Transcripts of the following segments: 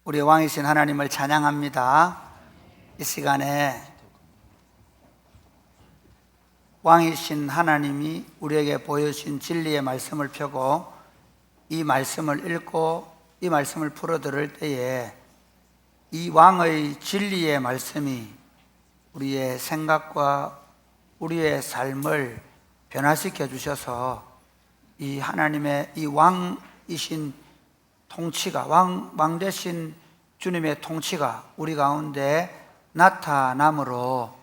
우리 왕이신 하나님을 찬양합니다. 이 시간에 왕이신 하나님이 우리에게 보여주신 진리의 말씀을 펴고 이 말씀을 읽고 이 말씀을 풀어들을 때에 이 왕의 진리의 말씀이 우리의 생각과 우리의 삶을 변화시켜 주셔서 이 하나님의 이 왕이신 통치가 왕 되신 주님의 통치가 우리 가운데 나타남으로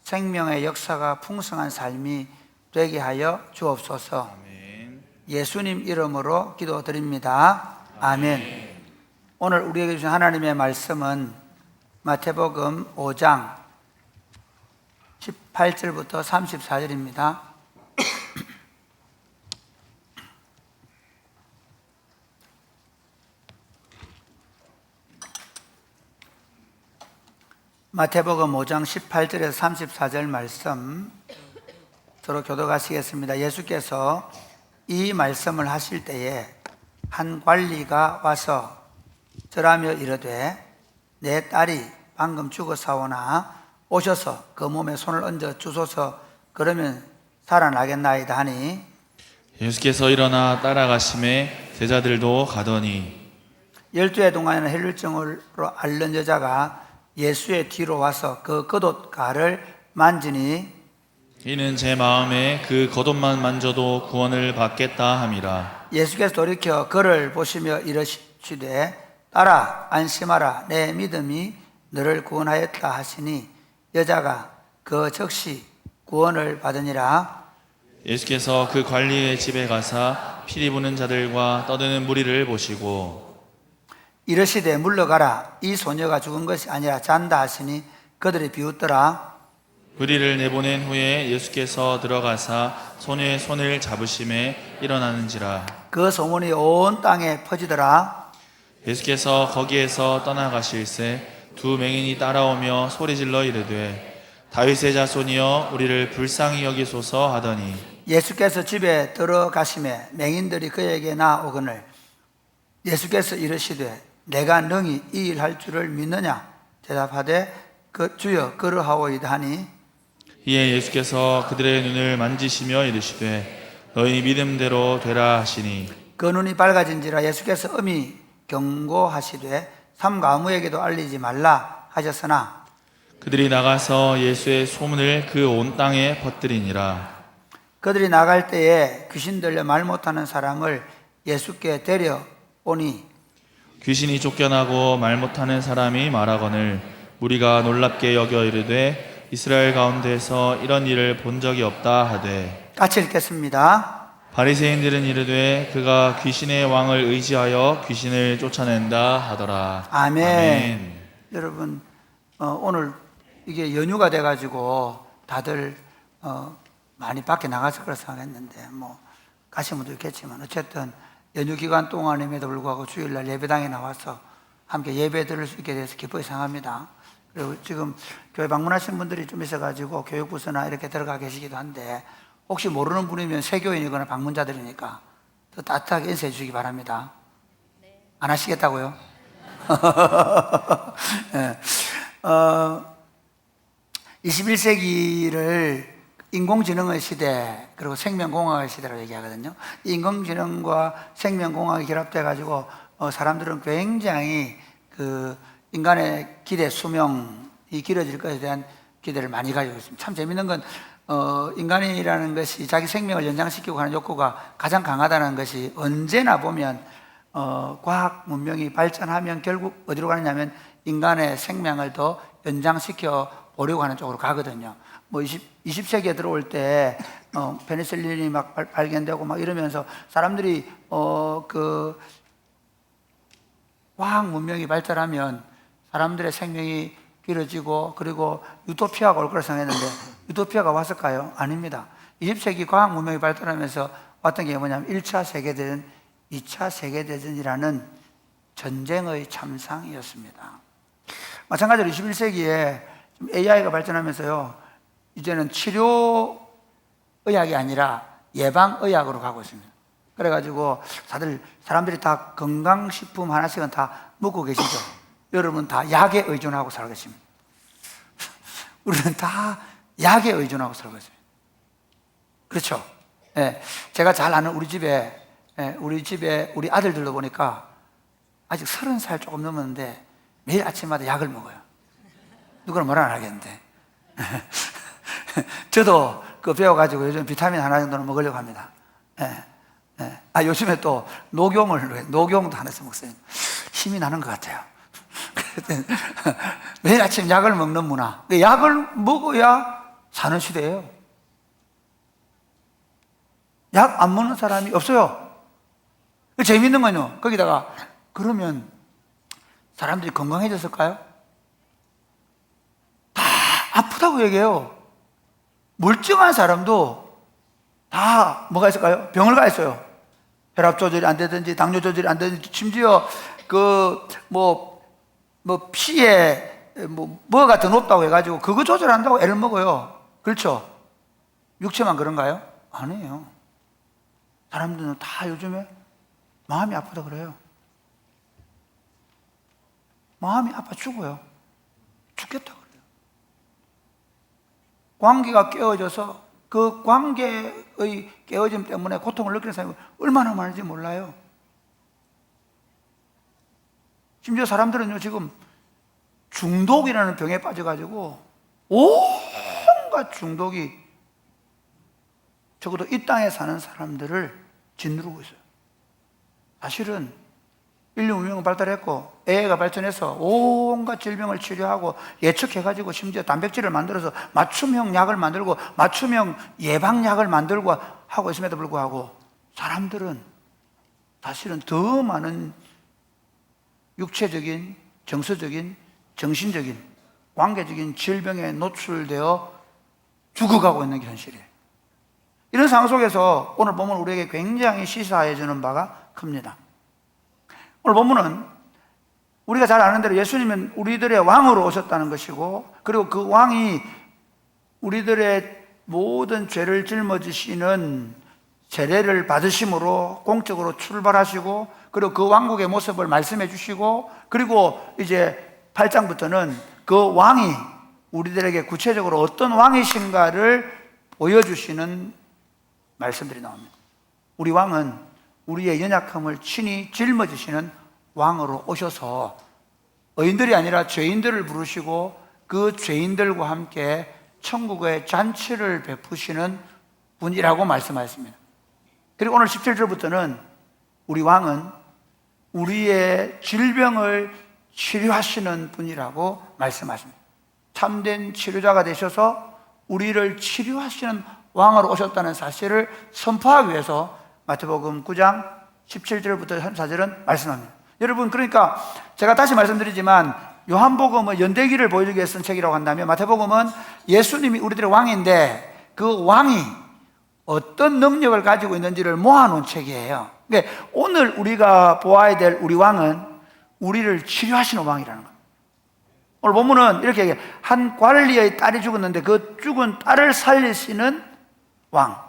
생명의 역사가 풍성한 삶이 되게 하여 주옵소서. 아멘. 예수님 이름으로 기도드립니다. 아멘. 오늘 우리에게 주신 하나님의 말씀은 마태복음 5장 18절부터 34절입니다. 마태복음 5장 18절에서 34절 말씀 서로 교독하시겠습니다. 예수께서 이 말씀을 하실 때에 한 관리가 와서 절하며 이르되 내 딸이 방금 죽어사오나 오셔서 그 몸에 손을 얹어 주소서 그러면 살아나겠나이다 하니 예수께서 일어나 따라가심에 제자들도 가더니 12해 동안에는 혈류증으로 앓는 여자가 예수의 뒤로 와서 그 겉옷가를 만지니 이는 제 마음에 그 겉옷만 만져도 구원을 받겠다 함이라. 예수께서 돌이켜 그를 보시며 이르시되 딸아 안심하라 내 믿음이 너를 구원하였다 하시니 여자가 그 즉시 구원을 받으니라. 예수께서 그 관리의 집에 가사 피리 부는 자들과 떠드는 무리를 보시고 이르시되 물러가라 이 소녀가 죽은 것이 아니라 잔다 하시니 그들이 비웃더라. 무리를 내보낸 후에 예수께서 들어가사 소녀의 손을 잡으심에 일어나는지라. 그 소문이 온 땅에 퍼지더라. 예수께서 거기에서 떠나가실새 두 맹인이 따라오며 소리질러 이르되 다윗의 자손이여 우리를 불쌍히 여기소서 하더니 예수께서 집에 들어가심에 맹인들이 그에게 나오거늘 예수께서 이르시되 내가 능히 이 일 할 줄을 믿느냐 대답하되 그 주여 그러하오이다 하니 이에 예수께서 그들의 눈을 만지시며 이르시되 너희 믿음대로 되라 하시니 그 눈이 밝아진지라. 예수께서 엄히 경고하시되 삼가 아무에게도 알리지 말라 하셨으나 그들이 나가서 예수의 소문을 그 온 땅에 퍼뜨리니라. 그들이 나갈 때에 귀신 들려 말 못하는 사람을 예수께 데려오니 귀신이 쫓겨나고 말 못하는 사람이 말하거늘 무리가 놀랍게 여겨 이르되 이스라엘 가운데에서 이런 일을 본 적이 없다 하되 같이 읽겠습니다. 바리새인들은 이르되 그가 귀신의 왕을 의지하여 귀신을 쫓아낸다 하더라. 아멘. 여러분 오늘 이게 연휴가 돼가지고 다들 많이 밖에 나가서 그래서 하겠는데 뭐 가신 분도 있겠지만 어쨌든 연휴 기간 동안임에도 불구하고 주일날 예배당에 나와서 함께 예배 드릴 수 있게 돼서 기쁘게 생각합니다. 그리고 지금 교회 방문하신 분들이 좀 있어가지고 교육부서나 이렇게 들어가 계시기도 한데 혹시 모르는 분이면 세교인이거나 방문자들이니까 더 따뜻하게 인사해 주시기 바랍니다. 안 하시겠다고요? 네. 21세기를 인공지능의 시대 그리고 생명공학의 시대라고 얘기하거든요. 인공지능과 생명공학이 결합돼가지고 사람들은 굉장히 그 인간의 기대 수명이 길어질 것에 대한 기대를 많이 가지고 있습니다. 참 재밌는 건 인간이라는 것이 자기 생명을 연장시키고 하는 욕구가 가장 강하다는 것이 언제나 보면 과학 문명이 발전하면 결국 어디로 가느냐면 인간의 생명을 더 연장시켜 보려고 하는 쪽으로 가거든요. 뭐 20세기에 들어올 때 페니실린이 막 발견되고 막 이러면서 사람들이 그 과학 문명이 발달하면 사람들의 생명이 길어지고 그리고 유토피아가 올 거라 생각했는데 유토피아가 왔을까요? 아닙니다. 20세기 과학 문명이 발달하면서 왔던 게 뭐냐면 1차 세계대전, 2차 세계대전이라는 전쟁의 참상이었습니다. 마찬가지로 21세기에 AI가 발전하면서요 이제는 치료의학이 아니라 예방의학으로 가고 있습니다. 그래가지고 사람들이 다 건강식품 하나씩은 다 먹고 계시죠. 여러분 다 약에 의존하고 살고 있습니다. 우리는 다 약에 의존하고 살고 있어요. 그렇죠? 예, 제가 잘 아는 우리 집에 우리 아들들도 보니까 아직 30살 조금 넘었는데 매일 아침마다 약을 먹어요. 누구는 뭐라 안 하겠는데. 저도 그 배워가지고 요즘 비타민 하나 정도는 먹으려고 합니다. 예, 예. 요즘에 또 녹용도 하나씩 먹어요. 힘이 나는 것 같아요. 매일 아침 약을 먹는 문화. 약을 먹어야 사는 시대예요. 약 안 먹는 사람이 없어요. 재밌는 건요, 거기다가 그러면 사람들이 건강해졌을까요? 다 아프다고 얘기해요. 멀쩡한 사람도 다 뭐가 있을까요? 병을 가 있어요. 혈압 조절이 안 되든지 당뇨 조절이 안 되든지 심지어 피에 뭐가 더 높다고 해가지고 그거 조절한다고 애를 먹어요. 그렇죠? 육체만 그런가요? 아니에요. 사람들은 다 요즘에 마음이 아프다 그래요. 마음이 아파 죽어요. 죽겠다 그래요. 관계가 깨어져서 그 관계의 깨어짐 때문에 고통을 느끼는 사람이 얼마나 많은지 몰라요. 심지어 사람들은요, 지금 중독이라는 병에 빠져가지고 온갖 중독이 적어도 이 땅에 사는 사람들을 짓누르고 있어요. 사실은 인류 문명은 발달했고 AI가 발전해서 온갖 질병을 치료하고 예측해가지고 심지어 단백질을 만들어서 맞춤형 약을 만들고 맞춤형 예방약을 만들고 하고 있음에도 불구하고 사람들은 사실은 더 많은 육체적인, 정서적인, 정신적인, 관계적인 질병에 노출되어 죽어가고 있는 게 현실이에요. 이런 상황 속에서 오늘 본문 우리에게 굉장히 시사해 주는 바가 큽니다. 오늘 본문은 우리가 잘 아는 대로 예수님은 우리들의 왕으로 오셨다는 것이고, 그리고 그 왕이 우리들의 모든 죄를 짊어지시는 세례를 받으심으로 공적으로 출발하시고, 그리고 그 왕국의 모습을 말씀해 주시고, 그리고 이제 8장부터는 그 왕이 우리들에게 구체적으로 어떤 왕이신가를 보여주시는 말씀들이 나옵니다. 우리 왕은 우리의 연약함을 친히 짊어지시는 왕으로 오셔서 의인들이 아니라 죄인들을 부르시고 그 죄인들과 함께 천국의 잔치를 베푸시는 분이라고 말씀하셨습니다. 그리고 오늘 17절부터는 우리 왕은 우리의 질병을 치료하시는 분이라고 말씀하십니다. 참된 치료자가 되셔서 우리를 치료하시는 왕으로 오셨다는 사실을 선포하기 위해서 마태복음 9장 17절부터 34절은 말씀합니다. 여러분, 그러니까 제가 다시 말씀드리지만 요한복음은 연대기를 보여주기 위해 쓴 책이라고 한다면 마태복음은 예수님이 우리들의 왕인데 그 왕이 어떤 능력을 가지고 있는지를 모아놓은 책이에요. 그러니까 오늘 우리가 보아야 될 우리 왕은 우리를 치료하시는 왕이라는 거예요. 오늘 본문은 이렇게 얘기해요. 한 관리의 딸이 죽었는데 그 죽은 딸을 살리시는 왕.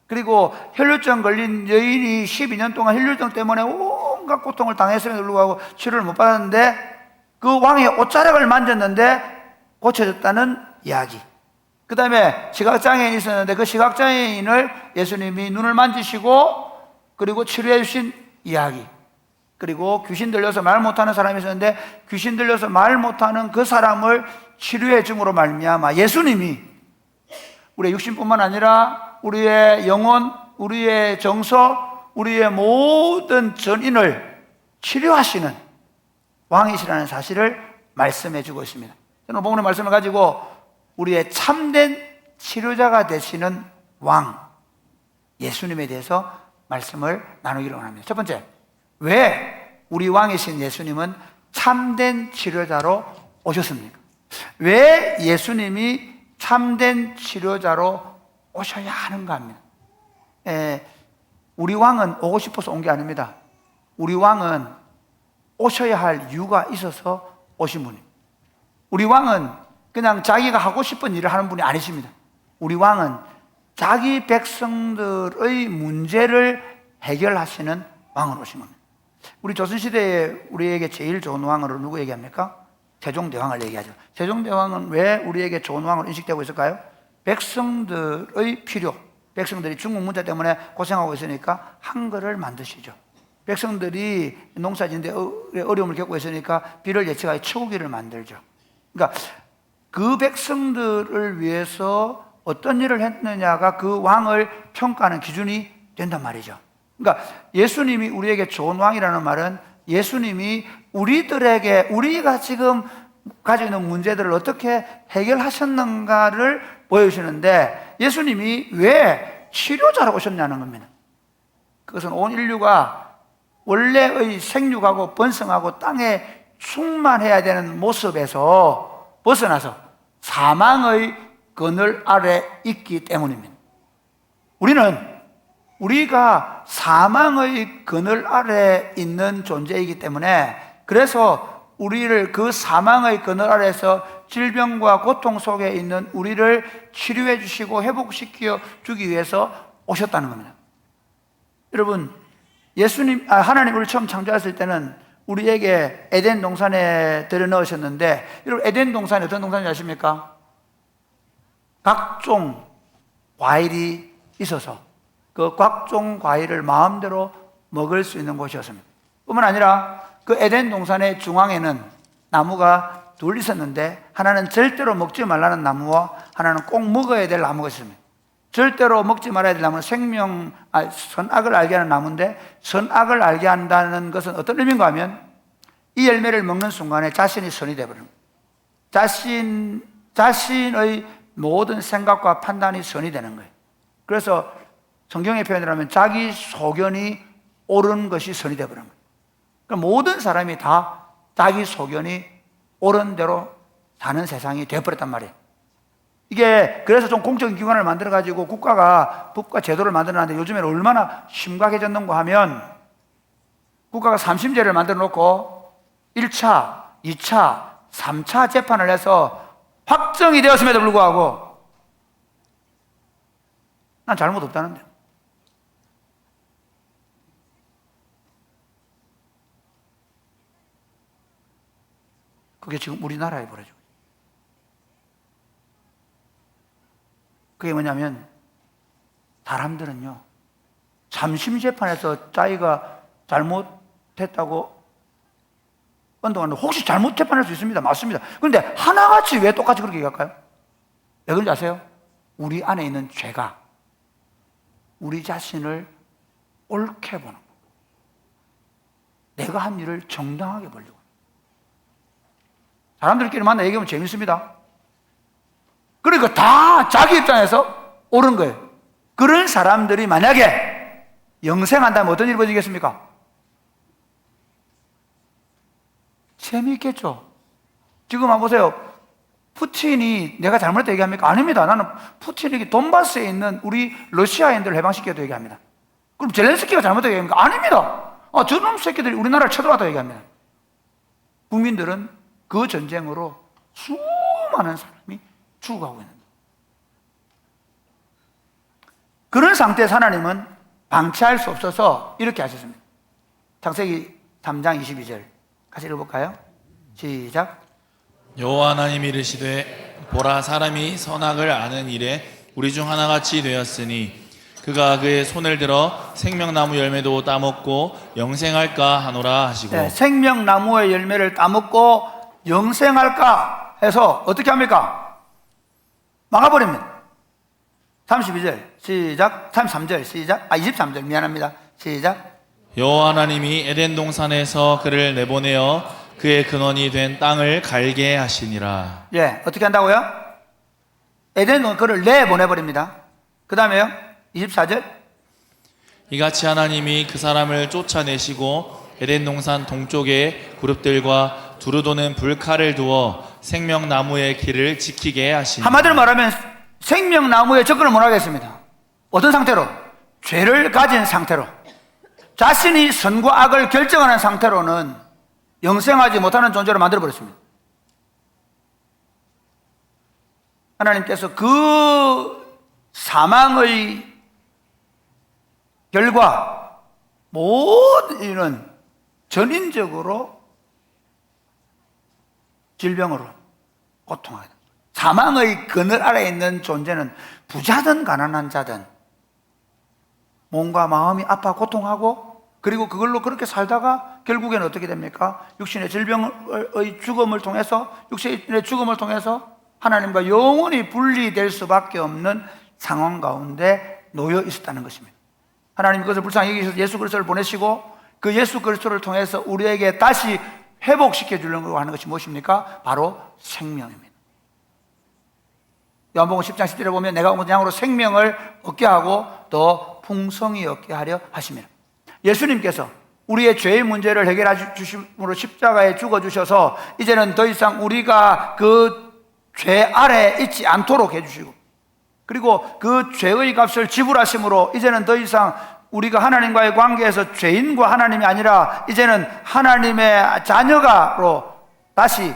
그리고 혈루증 걸린 여인이 12년 동안 혈루증 때문에 온갖 고통을 당했음에도 불구하고 치료를 못 받았는데 그 왕의 옷자락을 만졌는데 고쳐졌다는 이야기. 그 다음에 시각장애인이 있었는데 그 시각장애인을 예수님이 눈을 만지시고 그리고 치료해 주신 이야기. 그리고 귀신 들려서 말 못하는 사람이 있었는데 귀신 들려서 말 못하는 그 사람을 치료해 줌으로 말미암아 예수님이 우리의 육신뿐만 아니라 우리의 영혼, 우리의 정서, 우리의 모든 전인을 치료하시는 왕이시라는 사실을 말씀해 주고 있습니다. 저는 본문의 말씀을 가지고 우리의 참된 치료자가 되시는 왕 예수님에 대해서 말씀을 나누기로 합니다. 첫 번째, 왜 우리 왕이신 예수님은 참된 치료자로 오셨습니까? 왜 예수님이 참된 치료자로 오셔야 하는가 합니다. 우리 왕은 오고 싶어서 온 게 아닙니다. 우리 왕은 오셔야 할 이유가 있어서 오신 분입니다. 우리 왕은 그냥 자기가 하고 싶은 일을 하는 분이 아니십니다. 우리 왕은 자기 백성들의 문제를 해결하시는 왕으로 오신 겁니다. 우리 조선시대에 우리에게 제일 좋은 왕으로 누구 얘기합니까? 세종대왕을 얘기하죠. 세종대왕은 왜 우리에게 좋은 왕으로 인식되고 있을까요? 백성들의 필요, 백성들이 중국 문제 때문에 고생하고 있으니까 한글을 만드시죠. 백성들이 농사 짓는데 어려움을 겪고 있으니까 비를 예측하여 초기를 만들죠. 그러니까 그 백성들을 위해서 어떤 일을 했느냐가 그 왕을 평가하는 기준이 된단 말이죠. 그러니까 예수님이 우리에게 좋은 왕이라는 말은 예수님이 우리들에게 우리가 지금 가지고 있는 문제들을 어떻게 해결하셨는가를 보여주시는데, 예수님이 왜 치료자로 오셨냐는 겁니다. 그것은 온 인류가 원래의 생육하고 번성하고 땅에 충만해야 되는 모습에서 벗어나서 사망의 그늘 아래 있기 때문입니다. 우리가 사망의 그늘 아래 있는 존재이기 때문에, 그래서 우리를 그 사망의 그늘 아래에서 질병과 고통 속에 있는 우리를 치료해 주시고 회복시켜 주기 위해서 오셨다는 겁니다. 여러분, 하나님 우리를 처음 창조하실 때는 우리에게 에덴 동산에 들여 넣으셨는데, 여러분 에덴 동산이 어떤 동산인지 아십니까? 각종 과일이 있어서 그 각종 과일을 마음대로 먹을 수 있는 곳이었습니다. 뿐만 아니라 그 에덴 동산의 중앙에는 나무가 둘 있었는데, 하나는 절대로 먹지 말라는 나무와 하나는 꼭 먹어야 될 나무가 있습니다. 절대로 먹지 말아야 될 나무는 선악을 알게 하는 나무인데, 선악을 알게 한다는 것은 어떤 의미인가 하면 이 열매를 먹는 순간에 자신이 선이 되어버립니다. 자신의 모든 생각과 판단이 선이 되는 거예요. 그래서 성경의 표현을 하면 자기 소견이 옳은 것이 선이 되어버린 거예요. 그러니까 모든 사람이 다 자기 소견이 옳은 대로 사는 세상이 되어버렸단 말이에요. 이게 그래서 좀 공적인 기관을 만들어가지고 국가가 법과 제도를 만들어놨는데, 요즘에는 얼마나 심각해졌는가 하면 국가가 3심제를 만들어 놓고 1차, 2차, 3차 재판을 해서 확정이 되었음에도 불구하고 난 잘못 없다는데, 그게 지금 우리나라에 벌어지고 있어요. 그게 뭐냐면, 사람들은요, 삼심재판에서 자기가 잘못했다고 언동하는데, 혹시 잘못 재판할 수 있습니다. 맞습니다. 그런데 하나같이 왜 똑같이 그렇게 얘기할까요? 왜 그런지 아세요? 우리 안에 있는 죄가 우리 자신을 옳게 보는 거예요. 내가 한 일을 정당하게 보려고. 사람들끼리 만나 얘기하면 재밌습니다. 그러니까 다 자기 입장에서 옳은 거예요. 그런 사람들이 만약에 영생한다면 어떤 일이 벌어지겠습니까? 재미있겠죠. 지금 한번 보세요. 푸틴이 내가 잘못했다 얘기합니까? 아닙니다. 나는 푸틴이 돈바스에 있는 우리 러시아인들을 해방시켜도 얘기합니다. 그럼 젤렌스키가 잘못했다 얘기합니까? 아닙니다. 저놈 새끼들이 우리나라를 쳐들어왔다 얘기합니다. 국민들은 그 전쟁으로 수많은 사람이 죽어가고 있는 거예요. 그런 상태에서 하나님은 방치할 수 없어서 이렇게 하셨습니다. 창세기 3장 22절 같이 읽어볼까요? 시작. 여호와 하나님이 이르시되 보라, 사람이 선악을 아는 일에 우리 중 하나같이 되었으니 그가 그의 손을 들어 생명나무 열매도 따먹고 영생할까 하노라 하시고. 네, 생명나무의 열매를 따먹고 영생할까 해서 어떻게 합니까? 막아버립니다. 32절 시작. 33절 시작. 23절 미안합니다. 시작. 여호와 하나님이 에덴 동산에서 그를 내보내어 그의 근원이 된 땅을 갈게 하시니라. 예, 어떻게 한다고요? 에덴은 그를 내보내버립니다. 그 다음에요 24절. 이같이 하나님이 그 사람을 쫓아내시고 에덴 동산 동쪽에 그룹들과 두루 도는 불칼을 두어 생명나무의 길을 지키게 하시니. 한마디로 말하면 생명나무에 접근을 못하겠습니다. 어떤 상태로? 죄를 가진 상태로, 자신이 선과 악을 결정하는 상태로는 영생하지 못하는 존재로 만들어버렸습니다. 하나님께서 그 사망의 결과 모든 일은 전인적으로 질병으로 고통하게 됩니다. 사망의 그늘 아래에 있는 존재는 부자든 가난한 자든 몸과 마음이 아파 고통하고, 그리고 그걸로 그렇게 살다가 결국에는 어떻게 됩니까? 육신의 질병의 죽음을 통해서, 육신의 죽음을 통해서 하나님과 영원히 분리될 수밖에 없는 상황 가운데 놓여 있었다는 것입니다. 하나님 그것을 불쌍히 여기셔서 예수 그리스도를 보내시고, 그 예수 그리스도를 통해서 우리에게 다시 회복시켜 주려고 하는 것이 무엇입니까? 바로 생명입니다. 요한복음 10장 10절에 보면 내가 온 양으로 생명을 얻게 하고 또 풍성히 얻게 하려 하십니다. 예수님께서 우리의 죄의 문제를 해결해 주심으로 십자가에 죽어주셔서 이제는 더 이상 우리가 그 죄 아래에 있지 않도록 해주시고, 그리고 그 죄의 값을 지불하심으로 이제는 더 이상 우리가 하나님과의 관계에서 죄인과 하나님이 아니라 이제는 하나님의 자녀가로 다시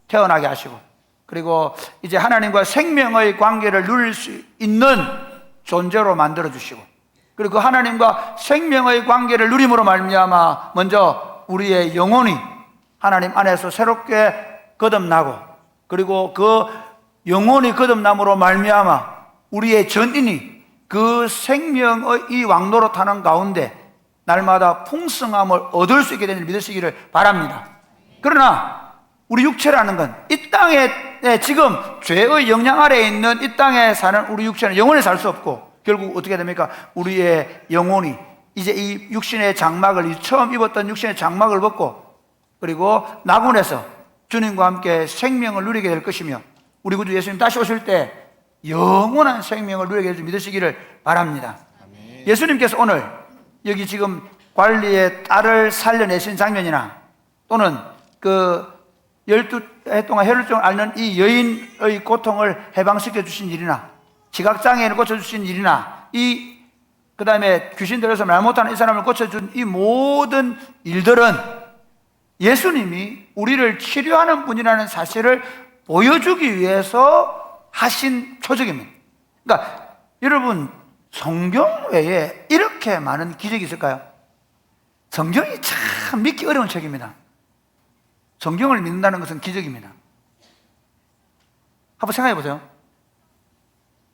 태어나게 하시고, 그리고 이제 하나님과 생명의 관계를 누릴 수 있는 존재로 만들어 주시고, 그리고 그 하나님과 생명의 관계를 누림으로 말미암아 먼저 우리의 영혼이 하나님 안에서 새롭게 거듭나고, 그리고 그 영혼이 거듭남으로 말미암아 우리의 전인이 그 생명의 이 왕노로 타는 가운데 날마다 풍성함을 얻을 수 있게 되는 믿으시기를 바랍니다. 그러나 우리 육체라는 건 이 땅에 지금 죄의 영향 아래에 있는 이 땅에 사는 우리 육체는 영원히 살 수 없고, 결국 어떻게 됩니까? 우리의 영혼이 이제 이 육신의 장막을, 처음 입었던 육신의 장막을 벗고, 그리고 낙원에서 주님과 함께 생명을 누리게 될 것이며, 우리 구주 예수님 다시 오실 때 영원한 생명을 누리게 될 줄 믿으시기를 바랍니다. 아멘. 예수님께서 오늘 여기 지금 관리의 딸을 살려내신 장면이나, 또는 그 12해 동안 혈루증을 앓는 이 여인의 고통을 해방시켜 주신 일이나, 지각장애인을 고쳐주신 일이나, 그 다음에 귀신 들여서 말 못하는 이 사람을 고쳐준 이 모든 일들은 예수님이 우리를 치료하는 분이라는 사실을 보여주기 위해서 하신 표적입니다. 그러니까 여러분, 성경 외에 이렇게 많은 기적이 있을까요? 성경이 참 믿기 어려운 책입니다. 성경을 믿는다는 것은 기적입니다. 한번 생각해 보세요.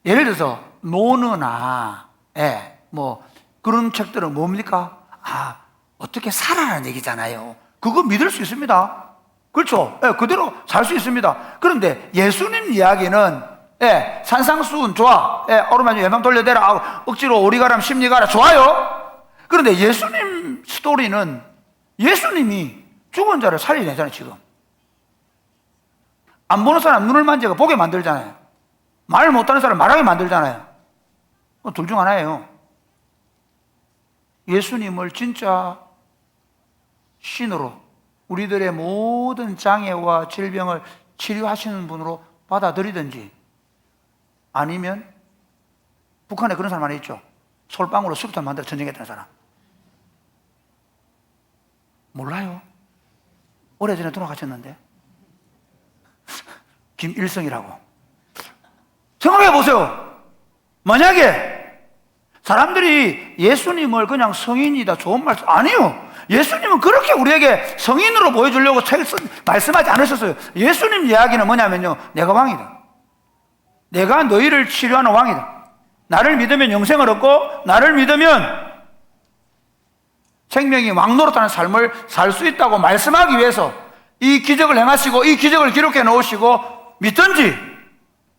예를 들어서 노느나 뭐 그런 책들은 뭡니까? 어떻게 살아라는 얘기잖아요. 그거 믿을 수 있습니다. 그렇죠? 그대로 살 수 있습니다. 그런데 예수님 이야기는 산상수훈 좋아, 오르만 외망 돌려대라, 억지로 오리 가람 심리 가라, 좋아요. 그런데 예수님 스토리는 예수님이 죽은 자를 살려내잖아요. 지금 안 보는 사람 눈을 만지고 보게 만들잖아요. 말 못하는 사람 말하게 만들잖아요. 둘 중 하나예요. 예수님을 진짜 신으로 우리들의 모든 장애와 질병을 치료하시는 분으로 받아들이든지, 아니면 북한에 그런 사람 하나 있죠. 솔방울로 수류탄 만들어 전쟁했다는 사람. 몰라요. 오래전에 돌아가셨는데 김일성이라고. 생각해 보세요. 만약에 사람들이 예수님을 그냥 성인이다, 좋은 말씀, 아니요. 예수님은 그렇게 우리에게 성인으로 보여주려고 말씀하지 않으셨어요. 예수님 이야기는 뭐냐면요, 내가 왕이다. 내가 너희를 치료하는 왕이다. 나를 믿으면 영생을 얻고, 나를 믿으면 생명이 왕노릇하는 삶을 살 수 있다고 말씀하기 위해서 이 기적을 행하시고, 이 기적을 기록해 놓으시고, 믿든지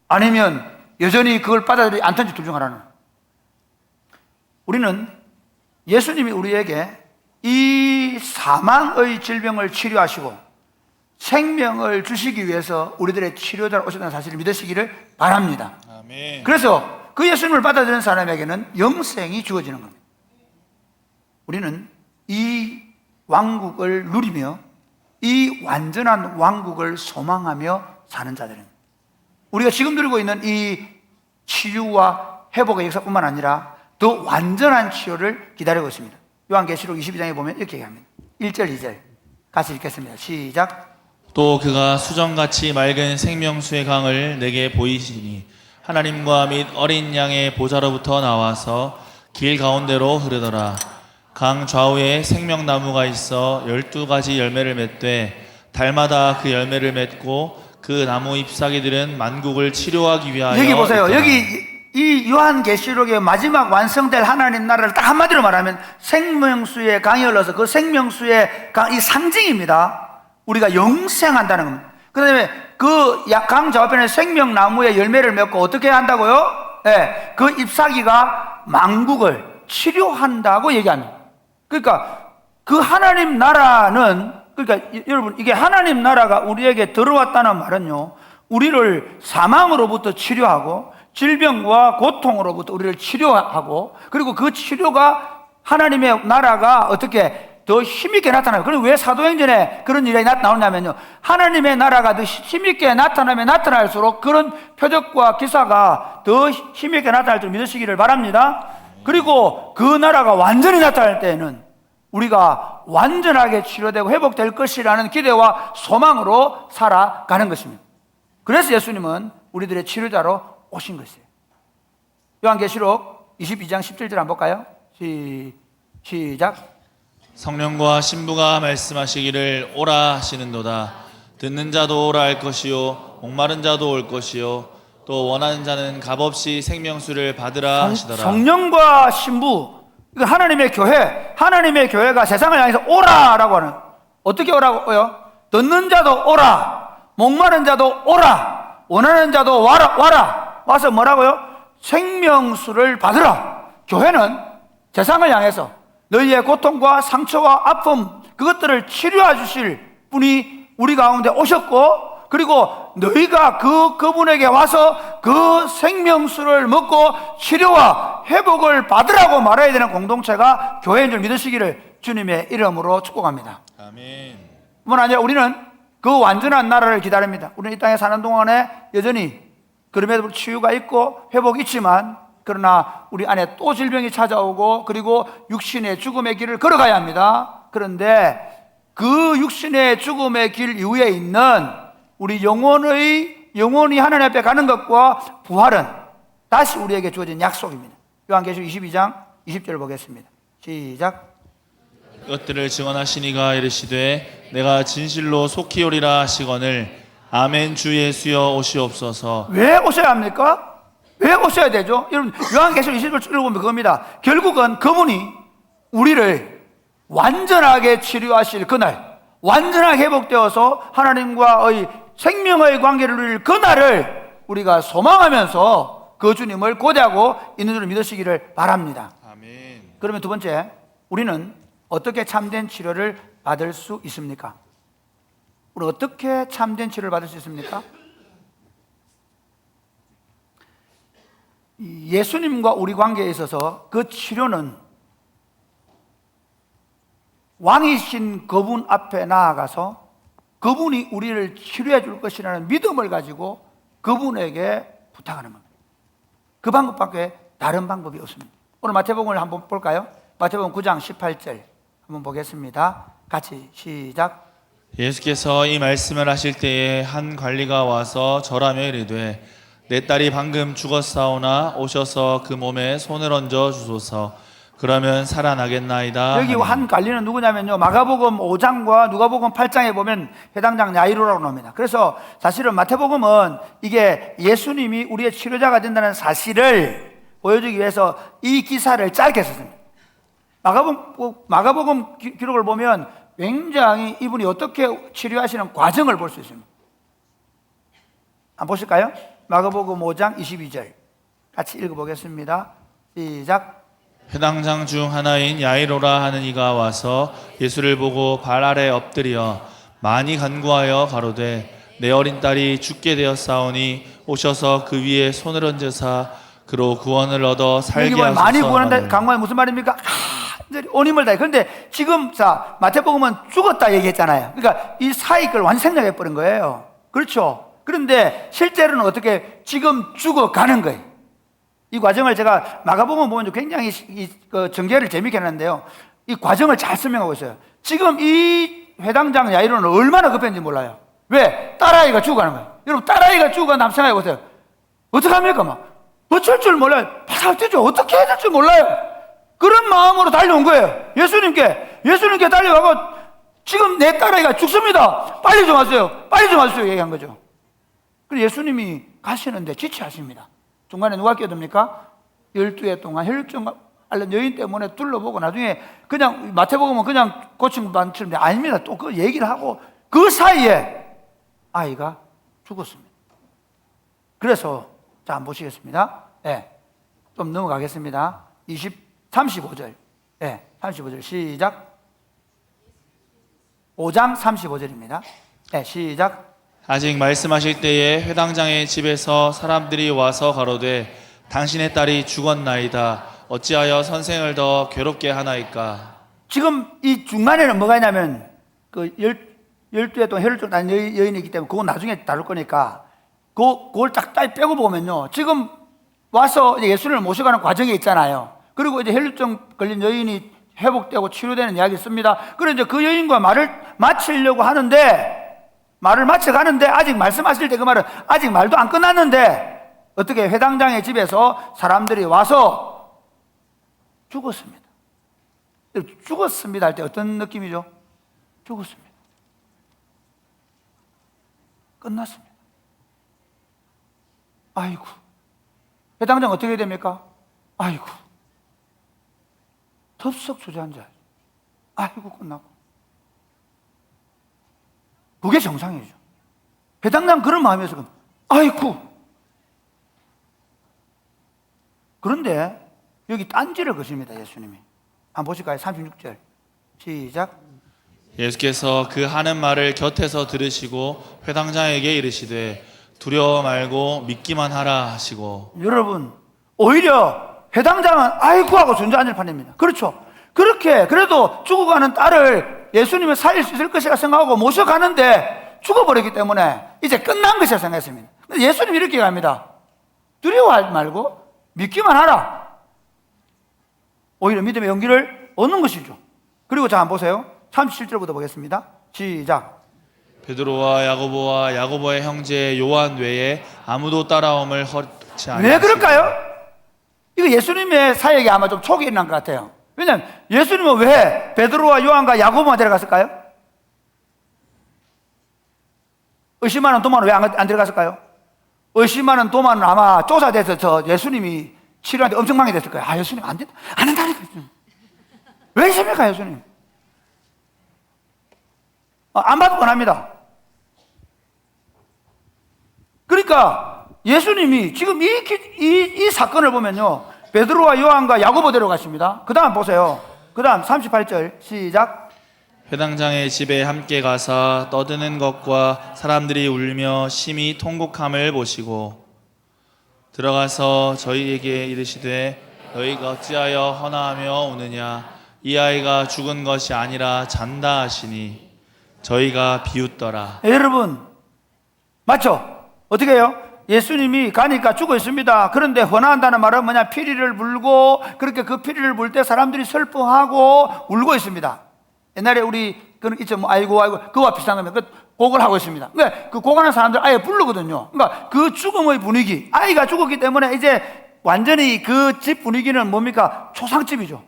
아니면 여전히 그걸 받아들이지 않든지 둘 중 하나는. 우리는 예수님이 우리에게 이 사망의 질병을 치료하시고 생명을 주시기 위해서 우리들의 치료자로 오셨다는 사실을 믿으시기를 바랍니다. 아멘. 그래서 그 예수님을 받아들이는 사람에게는 영생이 주어지는 겁니다. 우리는 이 왕국을 누리며 이 완전한 왕국을 소망하며 사는 자들입니다. 우리가 지금 누리고 있는 이 치유와 회복의 역사뿐만 아니라 더 완전한 치료를 기다리고 있습니다. 요한계시록 22장에 보면 이렇게 얘기합니다. 1절 2절 같이 읽겠습니다. 시작. 또 그가 수정같이 맑은 생명수의 강을 내게 보이시니 하나님과 및 어린 양의 보좌로부터 나와서 길 가운데로 흐르더라. 강 좌우에 생명나무가 있어 12가지 열매를 맺되 달마다 그 열매를 맺고 그 나무 잎사귀들은 만국을 치료하기 위하여 여기 보세요. 있더라. 여기 이 요한계시록의 마지막 완성될 하나님 나라를 딱 한마디로 말하면 생명수의 강이 흘러서 그 생명수의 강, 이 상징입니다. 우리가 영생한다는 겁니다. 그 다음에 그 강 좌우편에 생명나무의 열매를 맺고 어떻게 한다고요? 네, 그 잎사귀가 만국을 치료한다고 얘기합니다. 그러니까 그 하나님 나라는, 그러니까 여러분, 이게 하나님 나라가 우리에게 들어왔다는 말은요, 우리를 사망으로부터 치료하고 질병과 고통으로부터 우리를 치료하고, 그리고 그 치료가 하나님의 나라가 어떻게 더 힘있게 나타나요. 그리고 왜 사도행전에 그런 일이 나오냐면요, 하나님의 나라가 더 힘있게 나타나면 나타날수록 그런 표적과 기사가 더 힘있게 나타날 줄 믿으시기를 바랍니다. 그리고 그 나라가 완전히 나타날 때에는 우리가 완전하게 치료되고 회복될 것이라는 기대와 소망으로 살아가는 것입니다. 그래서 예수님은 우리들의 치료자로 오신 것이에요. 요한계시록 22장 17절 한번 볼까요? 시작. 성령과 신부가 말씀하시기를 오라 하시는도다. 듣는 자도 오라 할 것이요 목마른 자도 올 것이요 또 원하는 자는 값없이 생명수를 받으라 하시더라. 성령과 신부, 이거 하나님의 교회가 세상을 향해서 오라라고 하는, 어떻게 오라고요? 듣는 자도 오라, 목마른 자도 오라, 원하는 자도 와라. 와서 뭐라고요? 생명수를 받으라. 교회는 세상을 향해서 너희의 고통과 상처와 아픔, 그것들을 치료해 주실 분이 우리 가운데 오셨고, 그리고 너희가 그분에게 와서 그 생명수를 먹고 치료와 회복을 받으라고 말해야 되는 공동체가 교회인 줄 믿으시기를 주님의 이름으로 축복합니다. 아멘. 뿐만 아니라 우리는 그 완전한 나라를 기다립니다. 우리는 이 땅에 사는 동안에 여전히 그럼에도 불구하고 치유가 있고 회복이 있지만, 그러나 우리 안에 또 질병이 찾아오고, 그리고 육신의 죽음의 길을 걸어가야 합니다. 그런데 그 육신의 죽음의 길 이후에 있는 우리 영혼이 하나님 앞에 가는 것과 부활은 다시 우리에게 주어진 약속입니다. 요한계시록 22장 20절 보겠습니다. 시작. 이것들을 증언하시니가 이르시되 내가 진실로 속히 오리라 하시거늘 아멘. 주 예수여 오시옵소서. 왜 오셔야 합니까? 왜 오셔야 되죠? 여러분, 요한계시록 20절 읽어보면 그겁니다. 결국은 그분이 우리를 완전하게 치료하실 그날, 완전하게 회복되어서 하나님과의 생명의 관계를 누릴 그날을 우리가 소망하면서 그 주님을 고대하고 있는 줄 믿으시기를 바랍니다. 아멘. 그러면 두 번째, 우리는 어떻게 참된 치료를 받을 수 있습니까? 우리 어떻게 참된 치료를 받을 수 있습니까? 예수님과 우리 관계에 있어서 그 치료는 왕이신 그분 앞에 나아가서 그분이 우리를 치료해 줄 것이라는 믿음을 가지고 그분에게 부탁하는 겁니다. 그 방법밖에 다른 방법이 없습니다. 오늘 마태복음을 한번 볼까요? 마태복음 9장 18절 한번 보겠습니다. 같이 시작. 예수께서 이 말씀을 하실 때에 한 관리가 와서 절하며 이르되 내 딸이 방금 죽었사오나 오셔서 그 몸에 손을 얹어 주소서. 그러면 살아나겠나이다. 여기 하니. 한 관리는 누구냐면요, 마가복음 5장과 누가복음 8장에 보면 회당장 야이로라고 나옵니다. 그래서 사실은 마태복음은 이게 예수님이 우리의 치료자가 된다는 사실을 보여주기 위해서 이 기사를 짧게 썼습니다. 마가복음 기록을 보면 굉장히 이분이 어떻게 치료하시는 과정을 볼 수 있습니다. 한번 보실까요? 마가복음 5장 22절 같이 읽어보겠습니다. 시작. 회당장 중 하나인 야이로라 하는 이가 와서 예수를 보고 발 아래 엎드려 많이 간구하여 가로되 내 어린 딸이 죽게 되었사오니 오셔서 그 위에 손을 얹으사 그로 구원을 얻어 살게 하소서. 많이 구원한다 강구하는 무슨 말입니까? 온 힘을 다해. 그런데 지금 자 마태복음은 죽었다 얘기했잖아요. 그러니까 이 사익을 완전 생략해 버린 거예요. 그렇죠? 그런데 실제로는 어떻게 지금 죽어가는 거예요. 이 과정을 제가 마가복음 보면 굉장히 전개를 재미있게 하는데요, 이 과정을 잘 설명하고 있어요. 지금 이 회당장 야이로는 얼마나 급했는지 몰라요. 왜? 딸아이가 죽어가는 거예요. 여러분, 딸아이가 죽어간다 한번 생각해 보세요. 어떡합니까? 막 어쩔 줄 몰라요. 바삭 뛰죠. 어떻게 해야 될 줄 몰라요. 그런 마음으로 달려온 거예요. 예수님께 달려가고 지금 내 딸아이가 죽습니다. 빨리 좀 하세요. 빨리 좀 하세요. 얘기한 거죠. 그래서 예수님이 가시는데 지체하십니다. 중간에 누가 끼어듭니까? 12해 동안 혈루증 앓는 여인 때문에 둘러보고 나중에 그냥 마태복음은 그냥 고친 것처럼 아닙니다. 또 그 얘기를 하고 그 사이에 아이가 죽었습니다. 그래서 자, 한번 보시겠습니다. 네, 좀 넘어가겠습니다. 35절. 네, 35절 시작. 5장 35절입니다. 네, 시작. 아직 말씀하실 때에 회당장의 집에서 사람들이 와서 가로되 당신의 딸이 죽었나이다. 어찌하여 선생을 더 괴롭게 하나이까? 지금 이 중간에는 뭐가 있냐면 그 12해 동안 혈루증 난 여인이 있기 때문에 그건 나중에 다룰 거니까 그걸 딱 빼고 보면요. 지금 와서 이제 예수님을 모셔가는 과정에 있잖아요. 그리고 이제 혈루증 걸린 여인이 회복되고 치료되는 이야기 씁니다. 그래서 이제 그 여인과 말을 마치려고 하는데 말을 마쳐가는데 아직 말씀하실 때 그 말은 아직 말도 안 끝났는데 어떻게 회당장의 집에서 사람들이 와서 죽었습니다. 죽었습니다 할 때 어떤 느낌이죠? 죽었습니다. 끝났습니다. 아이고. 회당장 어떻게 해야 됩니까? 아이고. 덥석 주저앉아요. 아이고 끝나고. 그게 정상이죠. 회당장 그런 마음에서 아이고. 그런데 여기 딴지를 거십니다. 예수님이. 한번 보실까요? 36절 시작. 예수께서 그 하는 말을 곁에서 들으시고 회당장에게 이르시되 두려워 말고 믿기만 하라 하시고. 여러분 오히려 회당장은 아이고 하고 주저앉을 판입니다. 그렇죠. 그렇게 그래도 죽어가는 딸을 예수님은 살릴 수 있을 것이라 생각하고 모셔가는데 죽어버렸기 때문에 이제 끝난 것이라 생각했습니다. 근데 예수님이 이렇게 합니다. 두려워하지 말고 믿기만 하라. 오히려 믿음의 용기를 얻는 것이죠. 그리고 자 한번 보세요. 37절부터 보겠습니다. 시작. 베드로와 야고보의 형제 요한 외에 아무도 따라옴을 허락지 아니하시고. 왜 그럴까요? 이거 예수님의 사역이 아마 좀 촉이 일어난 것 같아요. 왜냐하면 예수님은 왜 베드로와 요한과 야고보만 데려갔을까요? 의심하는 도마는 왜 안 데려갔을까요? 의심하는 도마는 아마 조사돼서 저 예수님이 치료하는데 엄청 망해됐을 거예요. 아, 예수님 안 된다. 안 된다니까. 왜 이십니까, 예수님? 안 받고 원합니다. 그러니까 예수님이 지금 이 사건을 보면요. 베드로와 요한과 야고보 데려가십니다. 그 다음 보세요. 그 다음 38절 시작. 회당장의 집에 함께 가사 떠드는 것과 사람들이 울며 심히 통곡함을 보시고 들어가서 저희에게 이르시되 너희가 어찌하여 허나하며 우느냐 이 아이가 죽은 것이 아니라 잔다 하시니 저희가 비웃더라. 여러분 맞죠? 어떻게 해요? 예수님이 가니까 죽어 있습니다. 그런데 헌화한다는 말은 뭐냐? 피리를 불고 그렇게 그 피리를 불 때 사람들이 슬퍼하고 울고 있습니다. 옛날에 우리 그런 있죠. 뭐 아이고 그와 비슷한 겁니다. 그 곡을 하고 있습니다. 그러니까 그 곡하는 사람들 아예 부르거든요. 그러니까 그 죽음의 분위기, 아이가 죽었기 때문에 이제 완전히 그 집 분위기는 뭡니까? 초상집이죠.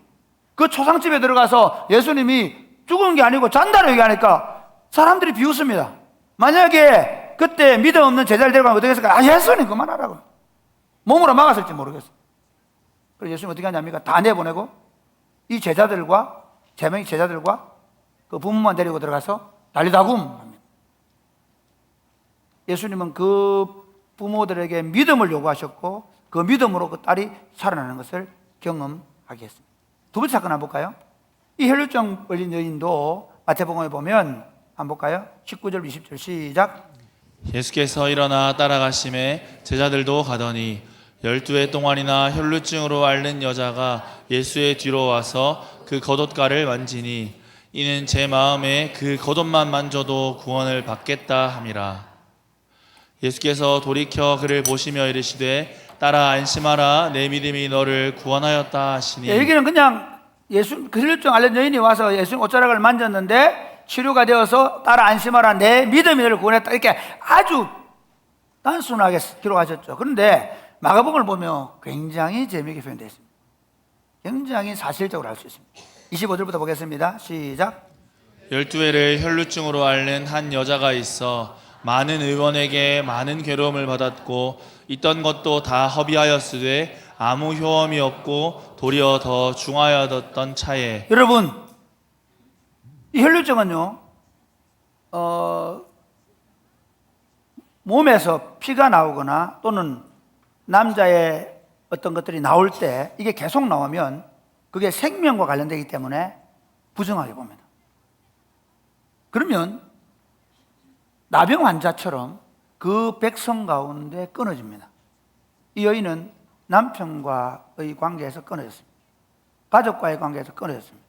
그 초상집에 들어가서 예수님이 죽은 게 아니고 잔다고 얘기하니까 사람들이 비웃습니다. 만약에 그때 믿음 없는 제자를 데려가면 어떻게 했을까? 아, 예수님 그만하라고. 몸으로 막았을지 모르겠어. 그래서 예수님 어떻게 하냐니까 다 내보내고 이 제자들과 제 명의 제자들과 그 부모만 데리고 들어가서 달리다굼 합니다. 예수님은 그 부모들에게 믿음을 요구하셨고 그 믿음으로 그 딸이 살아나는 것을 경험하게 했습니다. 두 번째 사건 한번 볼까요? 이 혈루증 걸린 여인도 마태복음에 보면 한번 볼까요? 19절 20절 시작. 예수께서 일어나 따라가심에 제자들도 가더니 12해 동안이나 혈루증으로 앓는 여자가 예수의 뒤로 와서 그 겉옷가를 만지니 이는 제 마음에 그 겉옷만 만져도 구원을 받겠다 함이라. 예수께서 돌이켜 그를 보시며 이르시되 딸아 안심하라 내 믿음이 너를 구원하였다 하시니. 여기는 그냥 예수 그 혈루증 앓는 여인이 와서 예수 옷자락을 만졌는데 치료가 되어서 딸아 안심하라 내 믿음이 너를 구원했다 이렇게 아주 단순하게 기록하셨죠. 그런데 마가복음을 보면 굉장히 재미있게 표현되어 있습니다. 굉장히 사실적으로 알 수 있습니다. 25절부터 보겠습니다. 시작. 12회를 혈루증으로 앓는 한 여자가 있어 많은 의원에게 많은 괴로움을 받았고 있던 것도 다 허비하였으되 아무 효험이 없고 도리어 더 중하여졌던 차에. 여러분, 이 혈루증은요, 몸에서 피가 나오거나 또는 남자의 어떤 것들이 나올 때 이게 계속 나오면 그게 생명과 관련되기 때문에 부정하게 봅니다. 그러면 나병 환자처럼 그 백성 가운데 끊어집니다. 이 여인은 남편과의 관계에서 끊어졌습니다. 가족과의 관계에서 끊어졌습니다.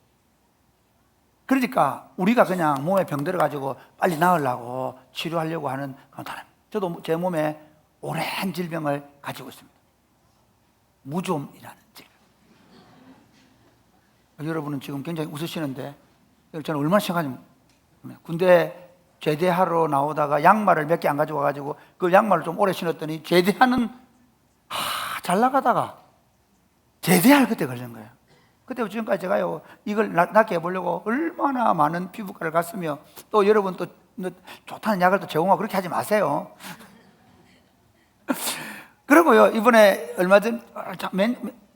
그러니까 우리가 그냥 몸에 병 들어가지고 빨리 나으려고 치료하려고 하는 그런 사람. 저도 제 몸에 오랜 질병을 가지고 있습니다. 무좀이라는 질병. 여러분은 지금 굉장히 웃으시는데 저는 얼마나 심각한지 군대 제대하러 나오다가 양말을 몇 개 안 가지고 와가지고 그 양말을 좀 오래 신었더니 제대하는 잘 나가다가 제대할 그때 걸린 거예요. 그때부터 지금까지 제가요 이걸 낫게 해보려고 얼마나 많은 피부과를 갔으며 또 여러분 또 좋다는 약을 또 제공하고 그렇게 하지 마세요. 그리고요 이번에 얼마 전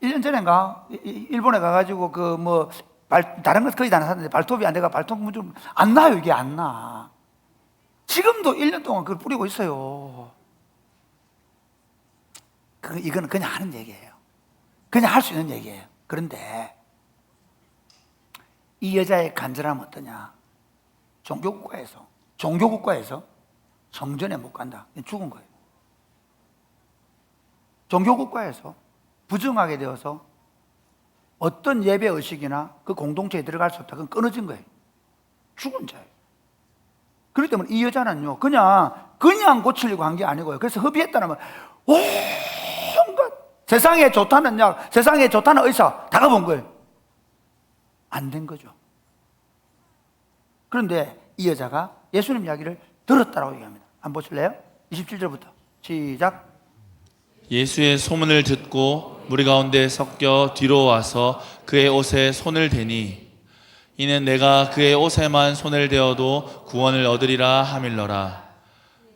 1년 전인가 일본에 가가지고 다른 것 거의 다 났었는데 발톱이 안 돼가 발톱 좀 안 나요. 이게 안 나. 지금도 1년 동안 그걸 뿌리고 있어요. 이거는 그냥 하는 얘기예요. 그냥 할 수 있는 얘기예요. 그런데 이 여자의 간절함은 어떠냐? 종교국가에서 성전에 못 간다. 죽은 거예요. 종교국가에서 부정하게 되어서 어떤 예배 의식이나 그 공동체에 들어갈 수 없다. 그건 끊어진 거예요. 죽은 자예요. 그렇기 때문에 이 여자는요, 그냥 고치려고 한 게 아니고요. 그래서 협의했다는 말, 온갖 세상에 좋다는 약, 세상에 좋다는 의사 다 가본 거예요. 안 된 거죠. 그런데 이 여자가 예수님 이야기를 들었다라고 얘기합니다. 한번 보실래요? 27절부터 시작. 예수의 소문을 듣고 무리 가운데 섞여 뒤로 와서 그의 옷에 손을 대니 이는 내가 그의 옷에만 손을 대어도 구원을 얻으리라 하밀러라.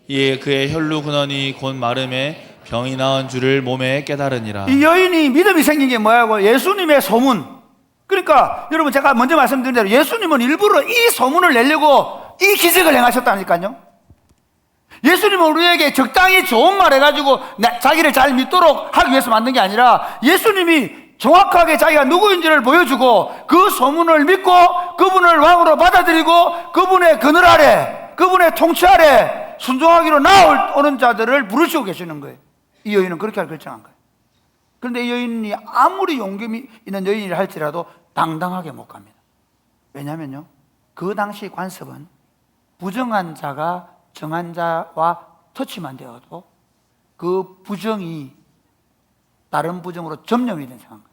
이에 그의 혈루 근원이 곧 마름에 병이 나은 줄을 몸에 깨달으니라. 이 여인이 믿음이 생긴 게 뭐냐고? 예수님의 소문. 그러니까 여러분 제가 먼저 말씀드린 대로 예수님은 일부러 이 소문을 내려고 이 기적을 행하셨다니까요. 예수님은 우리에게 적당히 좋은 말 해가지고 자기를 잘 믿도록 하기 위해서 만든 게 아니라 예수님이 정확하게 자기가 누구인지를 보여주고 그 소문을 믿고 그분을 왕으로 받아들이고 그분의 그늘 아래, 그분의 통치 아래 순종하기로 나오는 자들을 부르시고 계시는 거예요. 이 여인은 그렇게 할 결정한 거예요. 그런데 이 여인이 아무리 용기 있는 여인이라 할지라도 당당하게 못 갑니다. 왜냐하면요, 그 당시 관습은 부정한 자가 정한 자와 터치만 되어도 그 부정이 다른 부정으로 점령이 된 상황.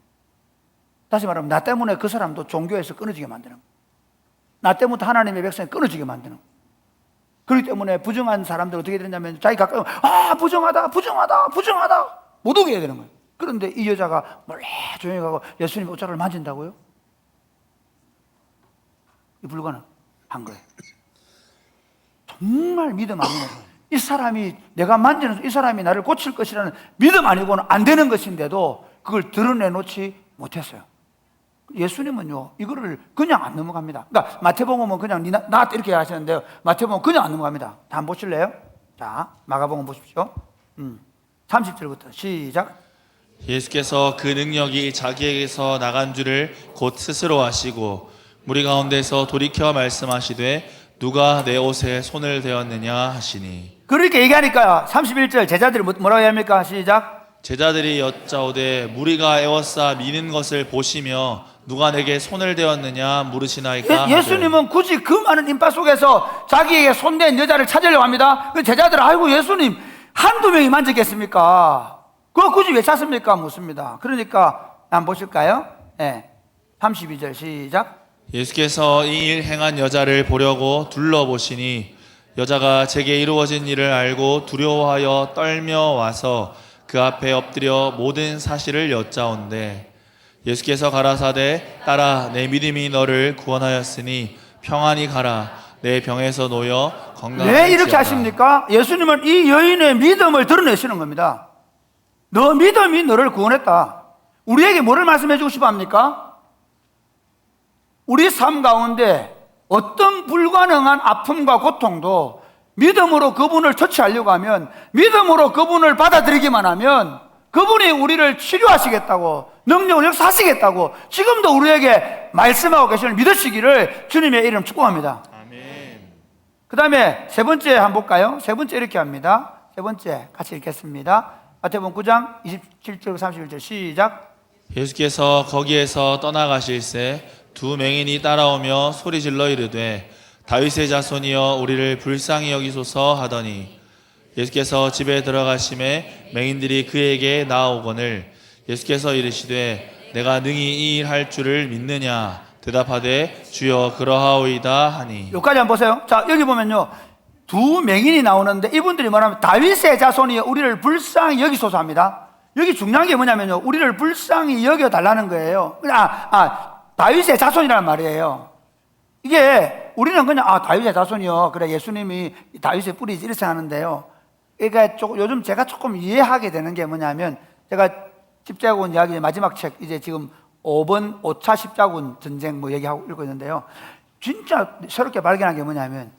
다시 말하면 나 때문에 그 사람도 종교에서 끊어지게 만드는 거예요. 나 때문에 하나님의 백성이 끊어지게 만드는 거예요. 그렇기 때문에 부정한 사람들 어떻게 되냐면 자기 가까이 부정하다 못 오게 해야 되는 거예요. 그런데 이 여자가 몰래 조용히 가고 예수님 옷자락을 만진다고요? 이 불가능한 거예요. 정말 믿음 아니면 이 사람이 내가 만지는 이 사람이 나를 고칠 것이라는 믿음 아니고는 안 되는 것인데도 그걸 드러내놓지 못했어요. 예수님은요 이거를 그냥 안 넘어갑니다. 그러니까 마태복음은 그냥 나 이렇게 하시는데요, 마태복음은 그냥 안 넘어갑니다. 다 한번 보실래요? 자, 마가복음 보십시오. 30절부터 시작. 예수께서 그 능력이 자기에게서 나간 줄을 곧 스스로 아시고 무리 가운데서 돌이켜 말씀하시되 누가 내 옷에 손을 대었느냐 하시니. 그렇게 얘기하니까 31절 제자들이 뭐라고 해야 합니까? 시작. 제자들이 여짜오되 무리가 애워싸 미는 것을 보시며 누가 내게 손을 대었느냐 물으시나이까. 예수님은 굳이 그 많은 인파 속에서 자기에게 손댄 여자를 찾으려고 합니다. 그 제자들은 아이고 예수님 한두 명이 만졌겠습니까? 그거 굳이 왜 찾습니까? 묻습니다. 그러니까 한번 보실까요? 네. 32절 시작. 예수께서 이 일 행한 여자를 보려고 둘러보시니 여자가 제게 이루어진 일을 알고 두려워하여 떨며 와서 그 앞에 엎드려 모든 사실을 여짜온대 예수께서 가라사대 따라 내 믿음이 너를 구원하였으니 평안히 가라 내 병에서 놓여 건강하게 왜 이렇게 하십니까? 예수님은 이 여인의 믿음을 드러내시는 겁니다. 너 믿음이 너를 구원했다. 우리에게 뭐를 말씀해 주고 싶어 합니까? 우리 삶 가운데 어떤 불가능한 아픔과 고통도 믿음으로 그분을 터치하려고 하면, 믿음으로 그분을 받아들이기만 하면 그분이 우리를 치료하시겠다고, 능력을 역사하시겠다고 지금도 우리에게 말씀하고 계시는 믿으시기를 주님의 이름 축복합니다. 아멘. 그 다음에 세 번째 한번 볼까요? 세 번째 이렇게 합니다. 세 번째 같이 읽겠습니다. 마태복음 9장 27절 31절 시작. 예수께서 거기에서 떠나가실새 두 맹인이 따라오며 소리질러 이르되 다윗의 자손이여 우리를 불쌍히 여기소서 하더니 예수께서 집에 들어가심에 맹인들이 그에게 나아오거늘 예수께서 이르시되 내가 능히 이 일 할 줄을 믿느냐 대답하되 주여 그러하오이다 하니. 여기까지 한번 보세요. 자, 여기 보면요, 두 맹인이 나오는데 이분들이 뭐냐면 다윗의 자손이여 우리를 불쌍히 여기소서 합니다. 여기 중요한 게 뭐냐면요, 우리를 불쌍히 여겨달라는 거예요. 다윗의 자손이라는 말이에요. 이게 우리는 그냥 다윗의 자손이요, 그래 예수님이 다윗의 뿌리지 이렇게 하는데요. 그러니까 요즘 제가 조금 이해하게 되는 게 뭐냐면, 제가 십자군 이야기 마지막 책 이제 지금 5차 십자군 전쟁 뭐 얘기하고 읽고 있는데요. 진짜 새롭게 발견한 게 뭐냐면,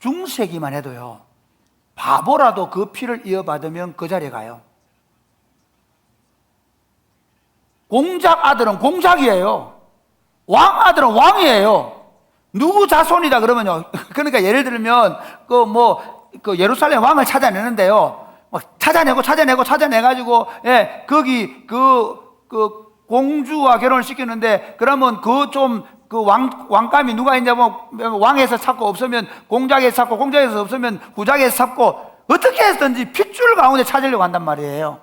중세기만 해도요, 바보라도 그 피를 이어받으면 그 자리에 가요. 공작 아들은 공작이에요. 왕 아들은 왕이에요. 누구 자손이다 그러면요. 그러니까 예를 들면 예루살렘 왕을 찾아내는데요. 찾아내가지고 거기 공주와 결혼을 시키는데, 그러면 왕감이 누가 있냐면 왕에서 찾고 없으면 공작에서 찾고 공작에서 없으면 구작에서 찾고 어떻게 해서든지 핏줄 가운데 찾으려고 한단 말이에요.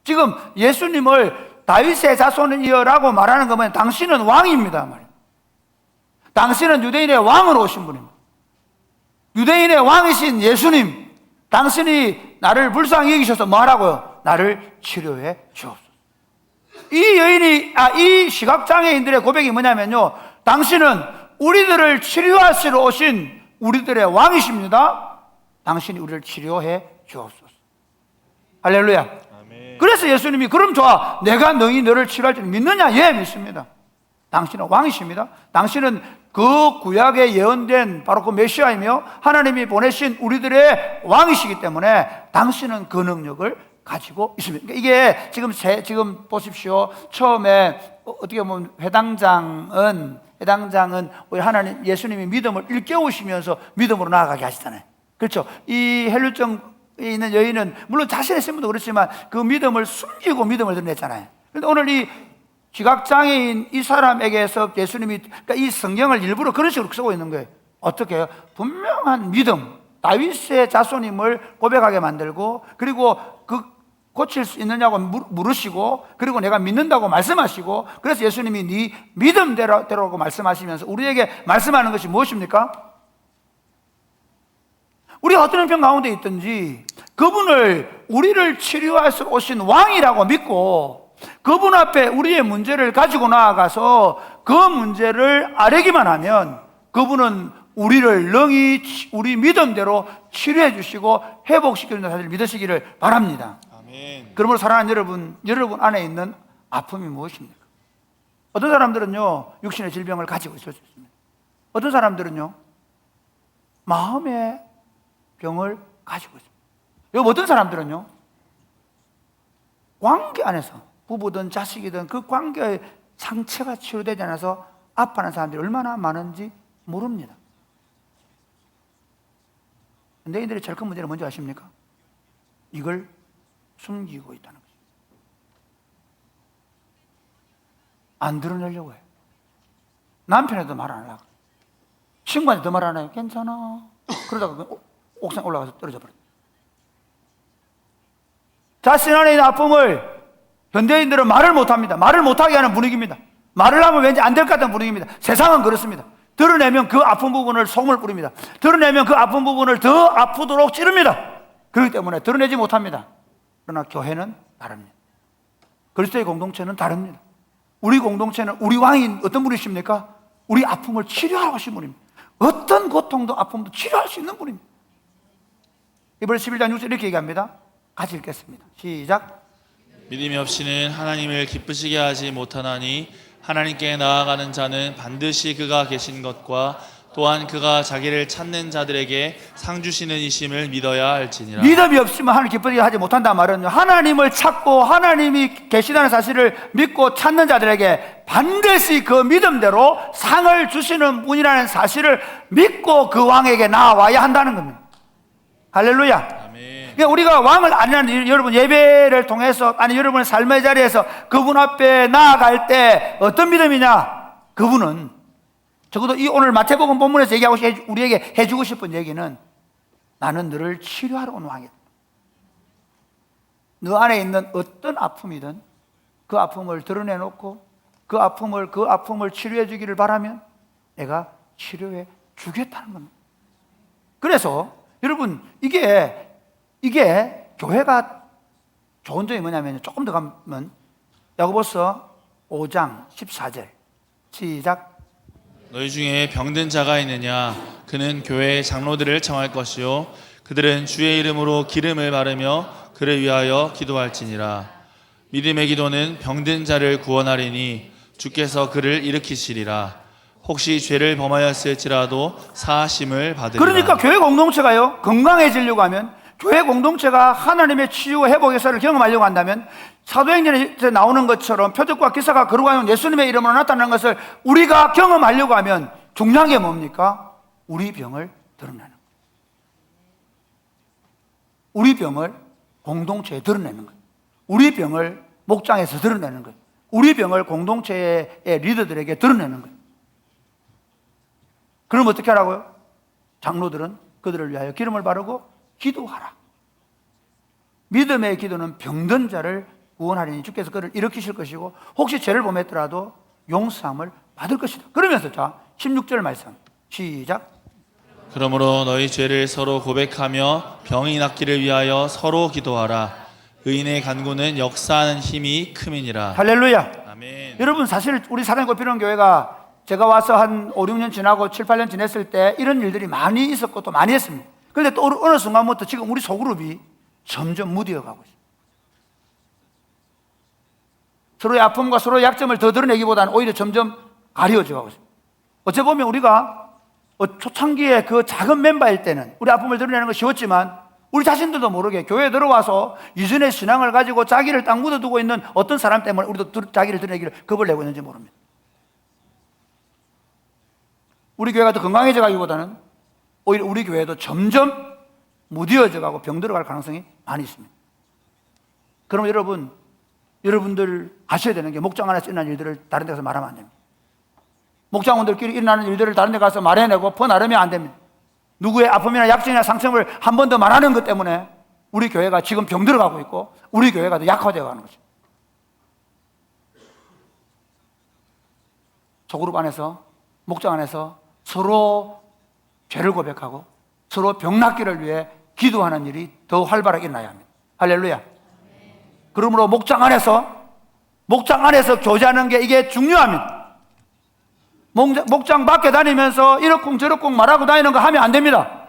지금 예수님을 다윗의 자손이여라고 말하는 거면 당신은 왕입니다 말이에요. 당신은 유대인의 왕으로 오신 분입니다. 유대인의 왕이신 예수님, 당신이 나를 불쌍히 여기셔서 뭐 하라고요? 나를 치료해 주옵소서. 이 시각장애인들의 고백이 뭐냐면요, 당신은 우리들을 치료하시러 오신 우리들의 왕이십니다. 당신이 우리를 치료해 주옵소서. 할렐루야. 아멘. 그래서 예수님이 그럼 좋아, 내가 너를 치료할 줄 믿느냐? 예, 믿습니다. 당신은 왕이십니다. 당신은 그 구약에 예언된 바로 그 메시아이며 하나님이 보내신 우리들의 왕이시기 때문에 당신은 그 능력을 가지고 있습니다. 그러니까 이게 지금 보십시오. 처음에 어떻게 보면 회당장은 우리 하나님 예수님이 믿음을 일깨우시면서 믿음으로 나아가게 하시잖아요. 그렇죠? 이 헬루증에 있는 여인은 물론 자신의 신분도 그렇지만 그 믿음을 숨기고 믿음을 드러냈잖아요. 그런데 오늘 이 지각장애인 이 사람에게서 예수님이, 그러니까 이 성경을 일부러 그런 식으로 쓰고 있는 거예요. 어떻게 해요? 분명한 믿음, 다윗의 자손임을 고백하게 만들고, 그리고 고칠 수 있느냐고 물으시고, 그리고 내가 믿는다고 말씀하시고, 그래서 예수님이 네 믿음대로라고 말씀하시면서 우리에게 말씀하는 것이 무엇입니까? 우리가 어떤 형편 가운데 있든지 그분을 우리를 치료하셔 오신 왕이라고 믿고 그분 앞에 우리의 문제를 가지고 나아가서 그 문제를 아뢰기만 하면 그분은 우리를 능히 우리 믿음대로 치료해 주시고 회복시키는 사실을 믿으시기를 바랍니다. 아멘. 그러므로 사랑하는 여러분 안에 있는 아픔이 무엇입니까? 어떤 사람들은요, 육신의 질병을 가지고 있을 수 있습니다. 어떤 사람들은요, 마음의 병을 가지고 있습니다. 여기 어떤 사람들은요, 관계 안에서 부부든 자식이든 그 관계의 상처가 치료되지 않아서 아파하는 사람들이 얼마나 많은지 모릅니다. 현대인들의 제일 큰 문제는 뭔지 아십니까? 이걸 숨기고 있다는 거죠. 안 드러내려고 해요. 남편에도 말 안 하고, 친구한테도 말 안 해요. 괜찮아. 그러다가 옥상 올라가서 떨어져 버려요. 자신 안에 있는 아픔을 현대인들은 말을 못합니다. 말을 못하게 하는 분위기입니다. 말을 하면 왠지 안 될 것 같은 분위기입니다. 세상은 그렇습니다. 드러내면 그 아픈 부분을 소금을 뿌립니다. 드러내면 그 아픈 부분을 더 아프도록 찌릅니다. 그렇기 때문에 드러내지 못합니다. 그러나 교회는 다릅니다. 그리스도의 공동체는 다릅니다. 우리 공동체는 우리 왕이 어떤 분이십니까? 우리 아픔을 치료하고 계신 분입니다. 어떤 고통도 아픔도 치료할 수 있는 분입니다. 이번에 11장 6절 이렇게 얘기합니다. 같이 읽겠습니다. 시작. 믿음이 없이는 하나님을 기쁘시게 하지 못하나니 하나님께 나아가는 자는 반드시 그가 계신 것과 또한 그가 자기를 찾는 자들에게 상 주시는 이심을 믿어야 할지니라. 믿음이 없으면 하나님 기쁘게 하지 못한다 말은 하나님을 찾고 하나님이 계시다는 사실을 믿고 찾는 자들에게 반드시 그 믿음대로 상을 주시는 분이라는 사실을 믿고 그 왕에게 나와야 한다는 겁니다. 할렐루야. 아멘. 그러니까 우리가 왕을 아니라는 여러분 예배를 통해서 아니 여러분의 삶의 자리에서 그분 앞에 나아갈 때 어떤 믿음이냐? 그분은 적어도 이 오늘 마태복음 본문에서 얘기하고 우리에게 해주고 싶은 얘기는 나는 너를 치료하러 온 왕이다. 너 안에 있는 어떤 아픔이든 그 아픔을 드러내놓고 그 아픔을 치료해 주기를 바라면 내가 치료해 주겠다는 겁니다. 그래서 여러분 이게 교회가 좋은 점이 뭐냐면 조금 더 가면 야고보서 5장 14절 시작. 너희 중에 병든 자가 있느냐? 그는 교회의 장로들을 청할 것이요 그들은 주의 이름으로 기름을 바르며 그를 위하여 기도할지니라. 믿음의 기도는 병든 자를 구원하리니 주께서 그를 일으키시리라. 혹시 죄를 범하였을지라도 사하심을 받으리라. 그러니까 교회 공동체가요 건강해지려고 하면, 교회 공동체가 하나님의 치유 회복 역사를 경험하려고 한다면 사도행전에 나오는 것처럼 표적과 기사가 거룩한 예수님의 이름으로 나타나는 것을 우리가 경험하려고 하면 중요한 게 뭡니까? 우리 병을 드러내는 거예요. 우리 병을 공동체에 드러내는 거예요. 우리 병을 목장에서 드러내는 거예요. 우리 병을 공동체의 리더들에게 드러내는 거예요. 그럼 어떻게 하라고요? 장로들은 그들을 위하여 기름을 바르고 기도하라. 믿음의 기도는 병든 자를 구원하리니 주께서 그를 일으키실 것이고 혹시 죄를 범했더라도 용서함을 받을 것이다. 그러면서 자 16절 말씀 시작. 그러므로 너희 죄를 서로 고백하며 병이 낫기를 위하여 서로 기도하라. 의인의 간구는 역사하는 힘이 큼이니라. 할렐루야. 아멘. 여러분 사실 우리 사랑과 필요한 교회가 제가 와서 한 5, 6년 지나고 7, 8년 지냈을 때 이런 일들이 많이 있었고 또 많이 했습니다. 그런데 또 어느 순간부터 지금 우리 소그룹이 점점 무뎌가고 있어요. 서로의 아픔과 서로의 약점을 더 드러내기보다는 오히려 점점 가려져 가고 있어요. 어찌 보면 우리가 초창기에 그 작은 멤버일 때는 우리 아픔을 드러내는 건 쉬웠지만 우리 자신들도 모르게 교회에 들어와서 이전의 신앙을 가지고 자기를 딱 묻어두고 있는 어떤 사람 때문에 우리도 자기를 드러내기를 겁을 내고 있는지 모릅니다. 우리 교회가 더 건강해져 가기보다는 오히려 우리 교회도 점점 무뎌져 가고 병들어갈 가능성이 많이 있습니다. 그럼 여러분들 아셔야 되는 게 목장 안에서 일어나는 일들을 다른 데 가서 말하면 안 됩니다. 목장원들끼리 일어나는 일들을 다른 데 가서 말해내고 퍼나르면 안 됩니다. 누구의 아픔이나 약점이나 상처를 한 번 더 말하는 것 때문에 우리 교회가 지금 병들어가고 있고 우리 교회가 더 약화되어 가는 거죠. 소그룹 안에서 목장 안에서 서로 죄를 고백하고 서로 병 낫기를 위해 기도하는 일이 더 활발하게 일어나야 합니다. 할렐루야. 그러므로 목장 안에서 교제하는 게 이게 중요합니다. 목장 밖에 다니면서 이러쿵저러쿵 말하고 다니는 거 하면 안 됩니다.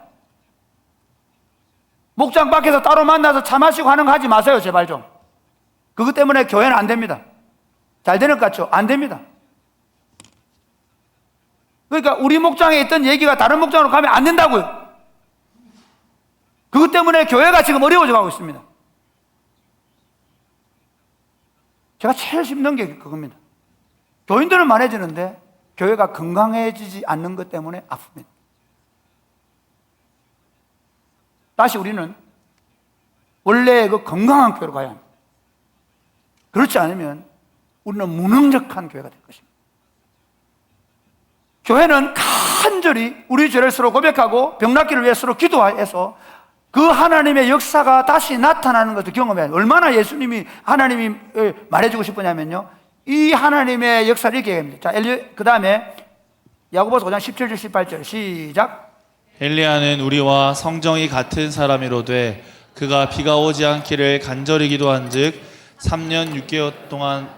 목장 밖에서 따로 만나서 차 마시고 하는 거 하지 마세요, 제발 좀. 그것 때문에 교회는 안 됩니다. 잘 되는 것 같죠? 안 됩니다. 그러니까 우리 목장에 있던 얘기가 다른 목장으로 가면 안 된다고요. 그것 때문에 교회가 지금 어려워져 가고 있습니다. 제가 제일 힘든 게 그겁니다. 교인들은 많아지는데 교회가 건강해지지 않는 것 때문에 아픕니다. 다시 우리는 원래 그 건강한 교회로 가야 합니다. 그렇지 않으면 우리는 무능력한 교회가 될 것입니다. 교회는 간절히 우리 죄를 서로 고백하고 병 낫기를 위해 서로 기도해서 그 하나님의 역사가 다시 나타나는 것을 경험해야 해요. 얼마나 하나님이 말해주고 싶으냐면요, 이 하나님의 역사를 이렇게 얘기합니다. 자, 그 다음에 야고보서 5장 17절 18절 시작. 엘리야는 우리와 성정이 같은 사람이로되 그가 비가 오지 않기를 간절히 기도한즉 3년 6개월 동안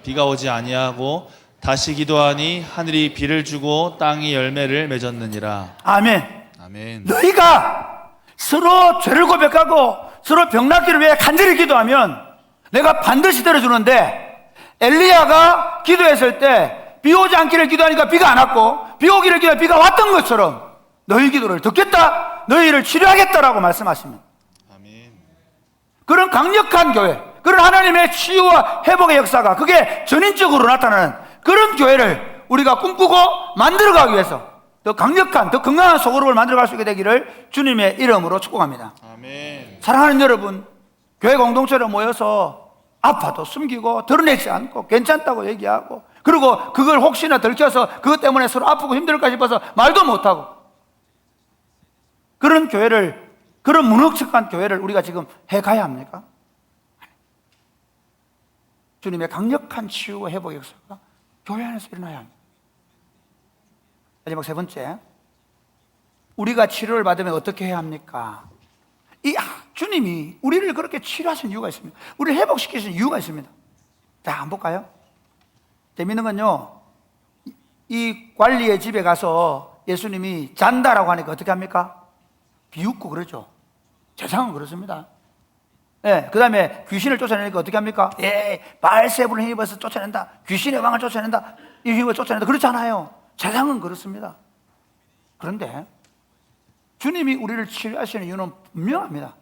비가 오지 아니하고 다시 기도하니 하늘이 비를 주고 땅이 열매를 맺었느니라. 아멘. 아멘. 너희가 서로 죄를 고백하고 서로 병낫기를 위해 간절히 기도하면 내가 반드시 들어주는데, 엘리야가 기도했을 때 비 오지 않기를 기도하니까 비가 안 왔고 비 오기를 기도하니까 비가 왔던 것처럼 너희 기도를 듣겠다, 너희를 치료하겠다라고 말씀하십니다. 아멘. 그런 강력한 교회, 그런 하나님의 치유와 회복의 역사가 그게 전인적으로 나타나는 그런 교회를 우리가 꿈꾸고 만들어가기 위해서 더 강력한, 더 건강한 소그룹을 만들어갈 수 있게 되기를 주님의 이름으로 축복합니다. 아멘. 사랑하는 여러분, 교회 공동체로 모여서 아파도 숨기고 드러내지 않고 괜찮다고 얘기하고, 그리고 그걸 혹시나 들켜서 그것 때문에 서로 아프고 힘들까 싶어서 말도 못하고, 그런 교회를, 그런 무능력한 교회를 우리가 지금 해가야 합니까? 주님의 강력한 치유와 회복의 역사가 교회 안에서 일어나야 합니다. 마지막 세 번째, 우리가 치료를 받으면 어떻게 해야 합니까? 주님이 우리를 그렇게 치료하신 이유가 있습니다. 우리를 회복시키신 이유가 있습니다. 자, 한번 볼까요? 재밌는 건요, 이 관리의 집에 가서 예수님이 잔다라고 하니까 어떻게 합니까? 비웃고 그러죠. 세상은 그렇습니다. 그 다음에 귀신을 쫓아내니까 어떻게 합니까? 바알세불을 힘입어서 쫓아낸다, 귀신의 왕을 쫓아낸다, 이 힘을 쫓아낸다, 그렇잖아요. 세상은 그렇습니다. 그런데 주님이 우리를 치료하시는 이유는 분명합니다.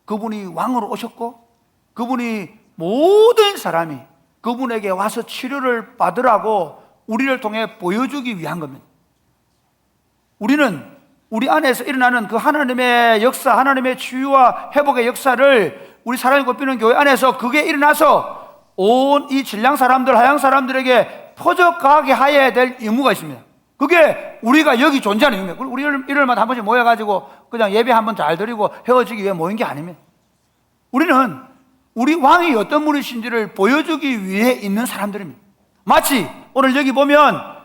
그분이 왕으로 오셨고, 그분이 모든 사람이 그분에게 와서 치료를 받으라고 우리를 통해 보여주기 위한 겁니다. 우리는 우리 안에서 일어나는 그 하나님의 역사, 하나님의 치유와 회복의 역사를 우리 사랑이 꼽히는 교회 안에서 그게 일어나서 온 이 진량 사람들, 하양 사람들에게 퍼져가게 해야 될 의무가 있습니다. 그게 우리가 여기 존재하는 의미입니다. 우리 일요일마다 한 번씩 모여가지고 그냥 예배 한 번 잘 드리고 헤어지기 위해 모인 게 아닙니다. 우리는 우리 왕이 어떤 분이신지를 보여주기 위해 있는 사람들입니다. 마치 오늘 여기 보면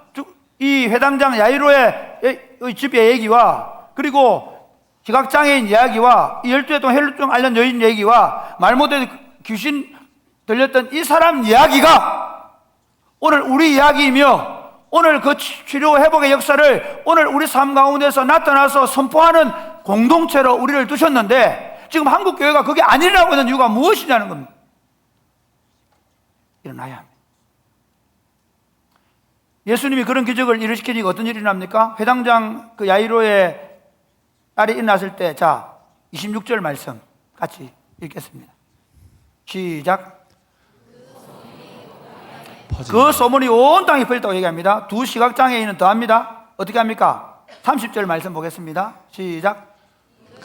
이 회당장 야이로의 집의 얘기와, 그리고 지각장애인 이야기와, 이 12회 동안 혈루증 앓는 여인 얘기와, 말 못해도 귀신 들렸던 이 사람 이야기가 오늘 우리 이야기이며, 오늘 그 치료 회복의 역사를 오늘 우리 삶 가운데서 나타나서 선포하는 공동체로 우리를 두셨는데, 지금 한국 교회가 그게 아니라고 하는 이유가 무엇이냐는 겁니다. 일어나야 합니다. 예수님이 그런 기적을 일으키니까 어떤 일이 납니까? 회당장 그 야이로의 딸이 일어났을 때, 자, 26절 말씀 같이 읽겠습니다. 시작. 그 소문이 온 땅에 퍼졌다고 얘기합니다. 두 시각장애인은 더합니다. 어떻게 합니까? 30절 말씀 보겠습니다. 시작.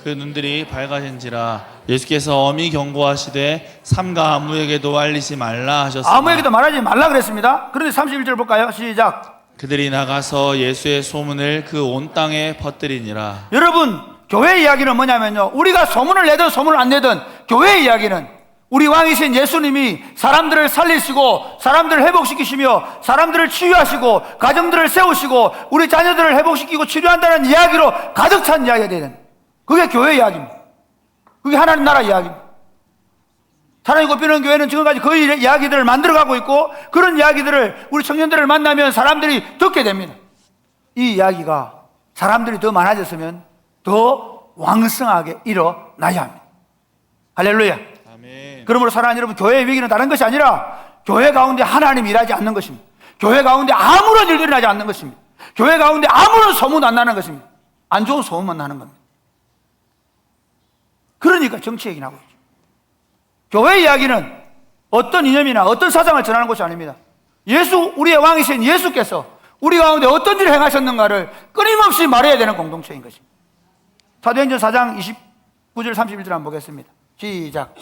그 눈들이 밝아진지라 예수께서 엄히 경고하시되 삼가 아무에게도 알리지 말라 하셨으나 아무에게도 말하지 말라 그랬습니다. 그런데 31절 볼까요? 시작. 그들이 나가서 예수의 소문을 그 온 땅에 퍼뜨리니라. 여러분, 교회 이야기는 뭐냐면요, 우리가 소문을 내든 소문을 안 내든 교회 이야기는 우리 왕이신 예수님이 사람들을 살리시고 사람들을 회복시키시며 사람들을 치유하시고 가정들을 세우시고 우리 자녀들을 회복시키고 치료한다는 이야기로 가득 찬 이야기가 되는, 그게 교회 이야기입니다. 그게 하나님 나라 이야기입니다. 사랑이 꼽히는 교회는 지금까지 그 이야기들을 만들어가고 있고, 그런 이야기들을 우리 청년들을 만나면 사람들이 듣게 됩니다. 이 이야기가 사람들이 더 많아졌으면 더 왕성하게 일어나야 합니다. 할렐루야. 아멘. 그러므로 사랑하는 여러분, 교회의 위기는 다른 것이 아니라 교회 가운데 하나님이 일하지 않는 것입니다. 교회 가운데 아무런 일도 일어나지 않는 것입니다. 교회 가운데 아무런 소문도 안 나는 것입니다. 안 좋은 소문만 나는 겁니다. 그러니까 정치 얘기 나고 있죠. 교회 이야기는 어떤 이념이나 어떤 사상을 전하는 것이 아닙니다. 우리의 왕이신 예수께서 우리 가운데 어떤 일을 행하셨는가를 끊임없이 말해야 되는 공동체인 것입니다. 사도행전 4장 29절 31절 한번 보겠습니다. 시작.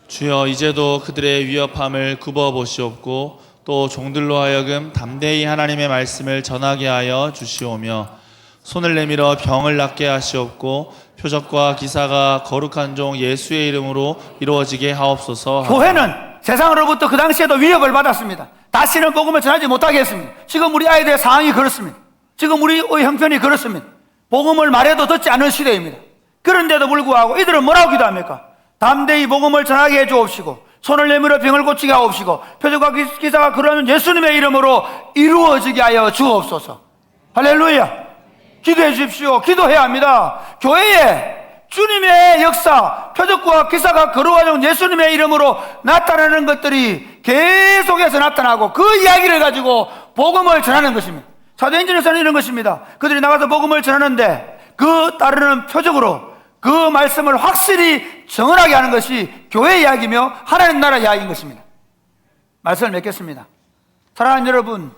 주여 이제도 그들의 위협함을 굽어 보시옵고 또 종들로 하여금 담대히 하나님의 말씀을 전하게 하여 주시오며 손을 내밀어 병을 낫게 하시옵고 표적과 기사가 거룩한 종 예수의 이름으로 이루어지게 하옵소서. 교회는 세상으로부터 그 당시에도 위협을 받았습니다. 다시는 복음을 전하지 못하게 했습니다. 지금 우리 아이들의 상황이 그렇습니다. 지금 우리의 형편이 그렇습니다. 복음을 말해도 듣지 않는 시대입니다. 그런데도 불구하고 이들은 뭐라고 기도합니까? 담대히 복음을 전하게 해주옵시고 손을 내밀어 병을 고치게 하옵시고 표적과 기사가 그러면 예수님의 이름으로 이루어지게 하여 주옵소서. 할렐루야. 기도해 주십시오. 기도해야 합니다. 교회에 주님의 역사, 표적과 기사가 걸어가지고 예수님의 이름으로 나타나는 것들이 계속해서 나타나고 그 이야기를 가지고 복음을 전하는 것입니다. 사도행전에서는 이런 것입니다. 그들이 나가서 복음을 전하는데 그 따르는 표적으로 그 말씀을 확실히 정언하게 하는 것이 교회 이야기며 하나님 나라 이야기인 것입니다. 말씀을 맺겠습니다. 사랑하는 여러분,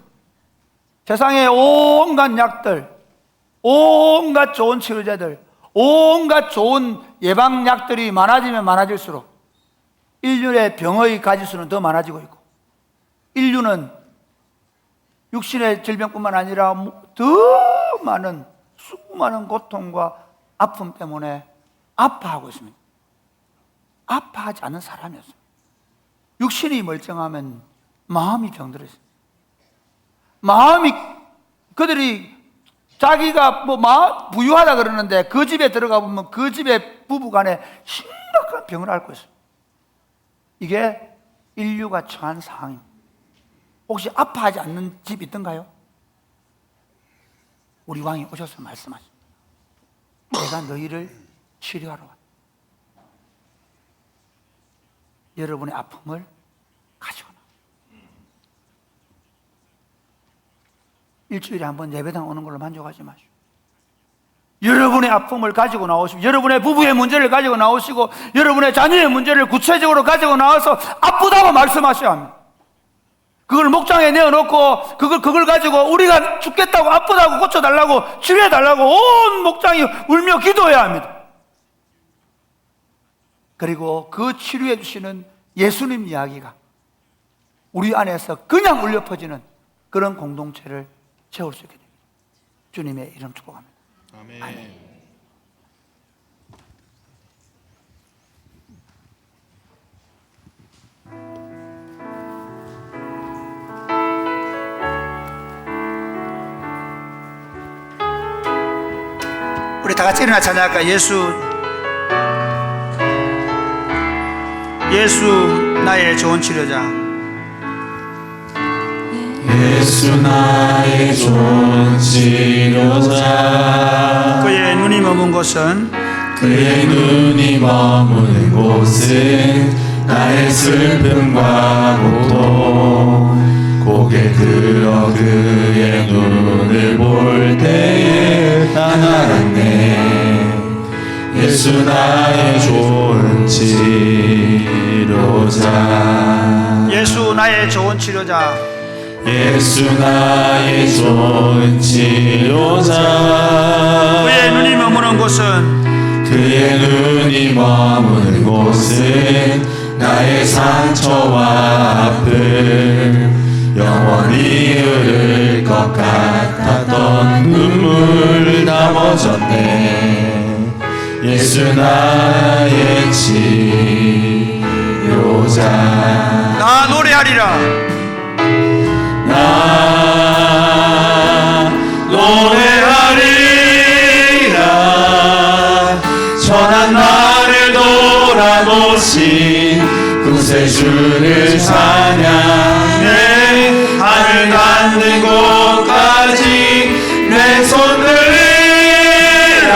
세상의 온갖 약들, 온갖 좋은 치료제들, 온갖 좋은 예방약들이 많아지면 많아질수록 인류의 병의 가지수는 더 많아지고 있고, 인류는 육신의 질병뿐만 아니라 더 많은 수많은 고통과 아픔 때문에 아파하고 있습니다. 아파하지 않는 사람이 없습니다. 육신이 멀쩡하면 마음이 병들어 있습니다. 마음이, 그들이 자기가 부유하다 그러는데 그 집에 들어가 보면 그 집의 부부간에 심각한 병을 앓고 있어요. 이게 인류가 처한 상황입니다. 혹시 아파하지 않는 집 있던가요? 우리 왕이 오셔서 말씀하십니다. 내가 너희를 치료하러 왔다. 여러분의 아픔을 가지고 나. 일주일에 한 번 예배당 오는 걸로 만족하지 마시고 여러분의 아픔을 가지고 나오시고 여러분의 부부의 문제를 가지고 나오시고 여러분의 자녀의 문제를 구체적으로 가지고 나와서 아프다고 말씀하셔야 합니다. 그걸 목장에 내어놓고 그걸 가지고 우리가 죽겠다고 아프다고 고쳐달라고 치료해달라고 온 목장이 울며 기도해야 합니다. 그리고 그 치료해 주시는 예수님 이야기가 우리 안에서 그냥 울려 퍼지는 그런 공동체를 채울 수 있게 됩니다. 주님의 이름 축복합니다. 아멘. 아멘. 우리 다 같이 일어나 찬양할까? 예수 나의 좋은 치료자. 예수 나의 좋은 치료자. 그의 눈이 머문 곳은 나의 슬픔과 고통. 고개 들어 그의 눈을 볼 때에 난 알았네. 예수 나의 좋은 치료자. 예수 나의 좋은 치료자. 예수 나의 좋은 치료자. 그의 눈이 머무는 곳은 나의 상처와 아픔. 영원히 흐를 것 같았던 눈물 다 멎었네. 예수 나의 치료자. 나 노래하리라. 나 노래하리라. 천한 나를 돌아보신 구세주를 찬양해. 하늘 닿는 곳까지 내 손 들리라.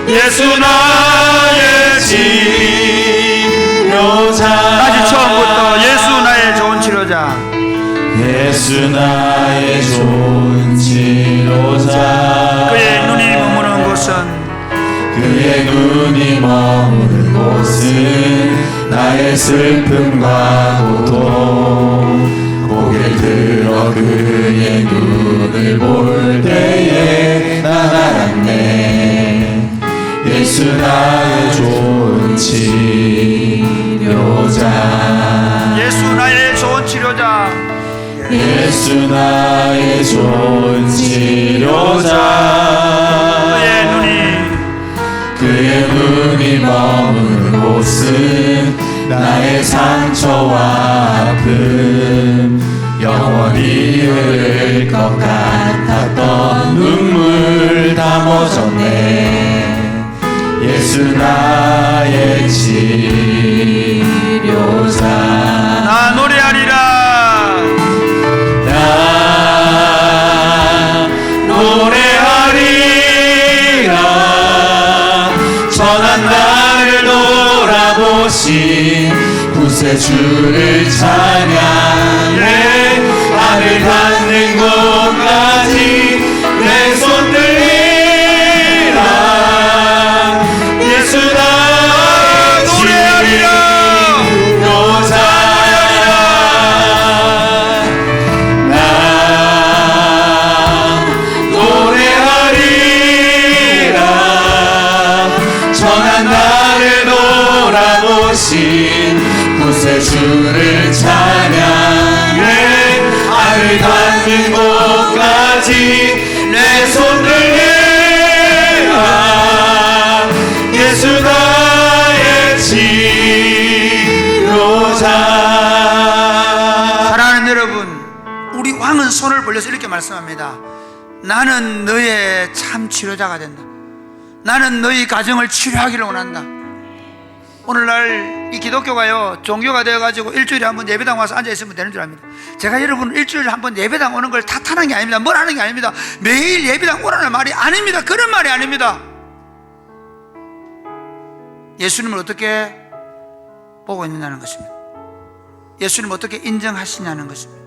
예수 나의 치료자. 다시 처음부터 예수 나의 좋은 치료자. 예수 나의 좋은 치료자. 그의 눈이 머무는 곳은 나의 슬픔과 고통. 고개를 들어 그의 눈을 볼 때에 난 알았네. 예수 나의 좋은 치료자. 예수 나의 좋은 치료자. 예수 나의 좋은 치료자. 그의 눈이 머무는 곳은 나의 상처와 아픔. 영원히 흐를 것 같았던 눈물 다 멎었네. 예수 나의 치료자. 구세주를 찬양해 나를 닿는 곳까지 내 손 들리라 예수 나의 치료자야 나 노래하리라 전한 나를 돌아보신 구세주를 찬양해 나를 닿는 곳까지 내 손 들리라 예수 나의 치료자. 사랑하는 여러분, 우리 왕은 손을 벌려서 이렇게 말씀합니다. 나는 너의 참 치료자가 된다. 나는 너희 가정을 치료하기를 원한다. 오늘날 이 기독교가요, 종교가 되어가지고 일주일에 한번 예배당 와서 앉아있으면 되는 줄 압니다. 제가 여러분 일주일에 한번 예배당 오는 걸 탓하는 게 아닙니다. 뭘 하는 게 아닙니다. 매일 예배당 오라는 말이 아닙니다. 그런 말이 아닙니다. 예수님을 어떻게 보고 있느냐는 것입니다. 예수님을 어떻게 인정하시냐는 것입니다.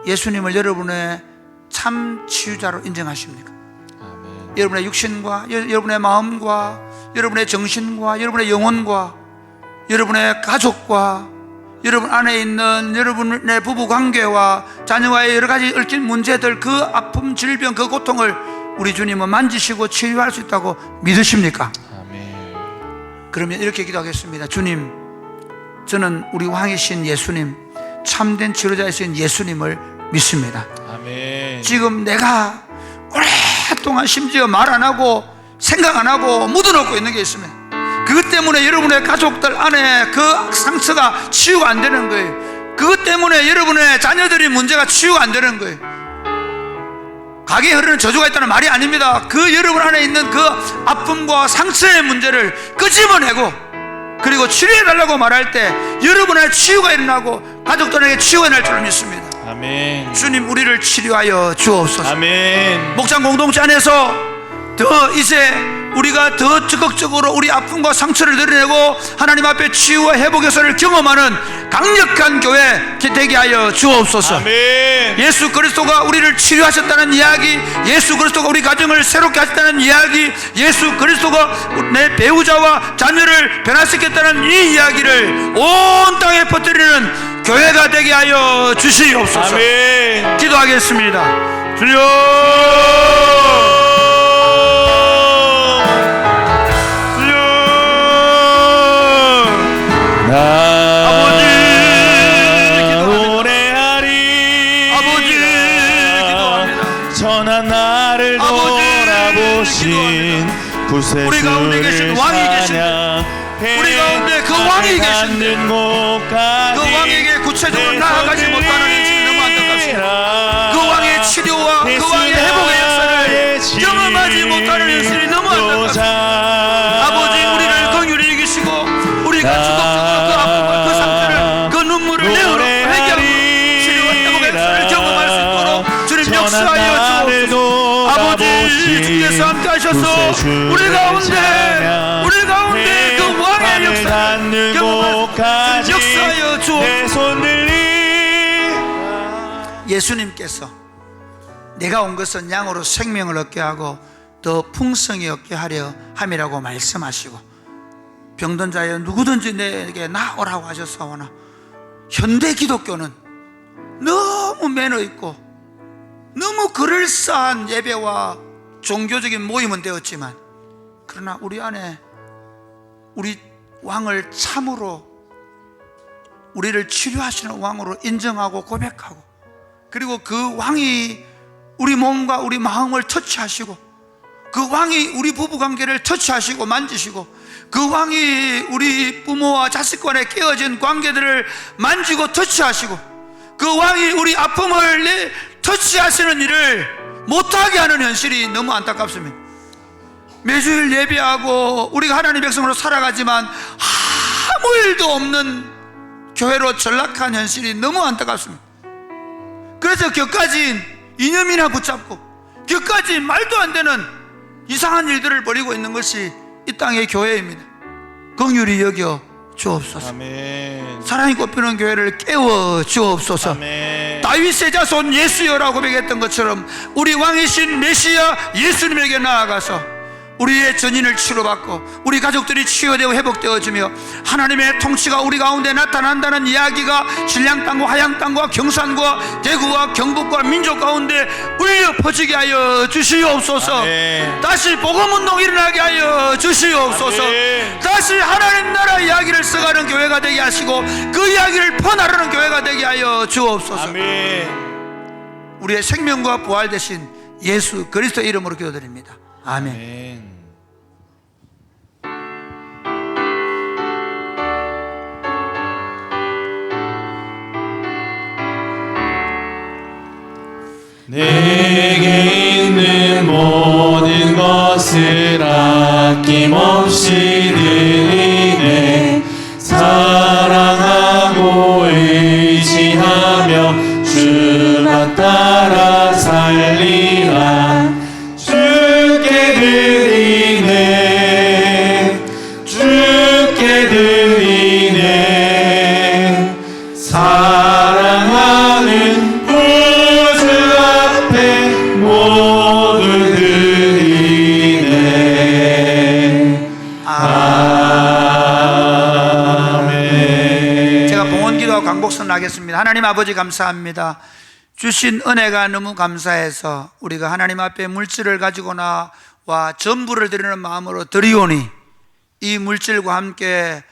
예수님을 여러분의 참 치유자로 인정하십니까? 아멘. 여러분의 육신과 여러분의 마음과 여러분의 정신과 여러분의 영혼과 여러분의 가족과 여러분 안에 있는 여러분의 부부관계와 자녀와의 여러 가지 얽힌 문제들, 그 아픔, 질병, 그 고통을 우리 주님은 만지시고 치유할 수 있다고 믿으십니까? 아멘. 그러면 이렇게 기도하겠습니다. 주님, 저는 우리 왕이신 예수님, 참된 치료자이신 예수님을 믿습니다. 아멘. 지금 내가 오랫동안 심지어 말 안 하고 생각 안 하고 묻어놓고 있는 게 있으면 그것 때문에 여러분의 가족들 안에 그 상처가 치유가 안 되는 거예요. 그것 때문에 여러분의 자녀들이 문제가 치유가 안 되는 거예요. 가게에 흐르는 저주가 있다는 말이 아닙니다. 그 여러분 안에 있는 그 아픔과 상처의 문제를 끄집어내고 그리고 치료해달라고 말할 때 여러분 안에 치유가 일어나고 가족들에게 치유가 일어날 줄 믿습니다. 아멘. 주님, 우리를 치료하여 주옵소서. 아멘. 목장 공동체 안에서 더 이제 우리가 더 적극적으로 우리 아픔과 상처를 드러내고 하나님 앞에 치유와 회복의 선을 경험하는 강력한 교회 되게 하여 주옵소서. 아멘. 예수 그리스도가 우리를 치료하셨다는 이야기, 예수 그리스도가 우리 가정을 새롭게 하셨다는 이야기, 예수 그리스도가 내 배우자와 자녀를 변화시켰다는 이 이야기를 온 땅에 퍼뜨리는 교회가 되게 하여 주시옵소서. 아멘. 기도하겠습니다. 주여, 아버지 노래하리 아버지 기도합니다. 전한 나를 돌아보신 우리 가운데 계신 구세주를 왕이 계신데, 찬양해 우리 가운데 그 왕이 계신데 닿는 곳까지 그 왕에게 구체적으로 나아가지 못하는 현실이 너무 안타깝습니다. 그 왕의 치료와 그 왕의 회복의 역사를 경험하지 못하는 현실이 너무 안타깝습니다. 아버지, 우리를 긍휼히 여기시고 우리가 주도적으로 그 아픔과 그 상처를, 그 눈물을 내어놓고 회개하고 치료와 회복의 역사를 경험할 수 있도록 주님 역사하여 주옵소서. 아버지, 주께서 함께 하셔서 우리 가운데 그 왕의 역사를 경험할 수 있도록 역사하여 주옵소서. 예수님께서 내가 온 것은 양으로 생명을 얻게 하고 더 풍성히 얻게 하려 함이라고 말씀하시고, 병든 자여 누구든지 내게 나오라고 하셨사오나 현대 기독교는 너무 매너 있고 너무 그럴싸한 예배와 종교적인 모임은 되었지만, 그러나 우리 안에 우리 왕을 참으로 우리를 치료하시는 왕으로 인정하고 고백하고, 그리고 그 왕이 우리 몸과 우리 마음을 터치하시고, 그 왕이 우리 부부관계를 터치하시고 만지시고, 그 왕이 우리 부모와 자식 간의 깨어진 관계들을 만지고 터치하시고, 그 왕이 우리 아픔을 터치하시는 일을 못하게 하는 현실이 너무 안타깝습니다. 매주일 예배하고 우리가 하나님의 백성으로 살아가지만 아무 일도 없는 교회로 전락한 현실이 너무 안타깝습니다. 그래서 격가진 이념이나 붙잡고 격가진 말도 안 되는 이상한 일들을 벌이고 있는 것이 이 땅의 교회입니다. 긍휼히 여겨 주옵소서. 아멘. 사랑이 꽃피는 교회를 깨워 주옵소서. 아멘. 다윗의 자손 예수여라고 고백했던 것처럼 우리 왕이신 메시아 예수님에게 나아가서 우리의 전인을 치료받고 우리 가족들이 치유되고 회복되어지며 하나님의 통치가 우리 가운데 나타난다는 이야기가 신량 땅과 하양 땅과 경산과 대구와 경북과 민족 가운데 울려 퍼지게 하여 주시옵소서. 아멘. 다시 복음운동 일어나게 하여 주시옵소서. 아멘. 다시 하나님 나라 이야기를 써가는 교회가 되게 하시고 그 이야기를 퍼나르는 교회가 되게 하여 주옵소서. 아멘. 우리의 생명과 부활 되신 예수 그리스도 이름으로 기도드립니다. 아멘. 아멘. 내게 있는 모든 것을 아낌없이 드리네. 사랑하고 의지하며 주만 따라 살리라. 주께 드리네. 주께 드리네. 사랑하는 구주 앞에 모두 드리네. 아멘. 제가 봉헌기도와 광복선 하겠습니다. 하나님 아버지 감사합니다. 주신 은혜가 너무 감사해서 우리가 하나님 앞에 물질을 가지고 나와 전부를 드리는 마음으로 드리오니 이 물질과 함께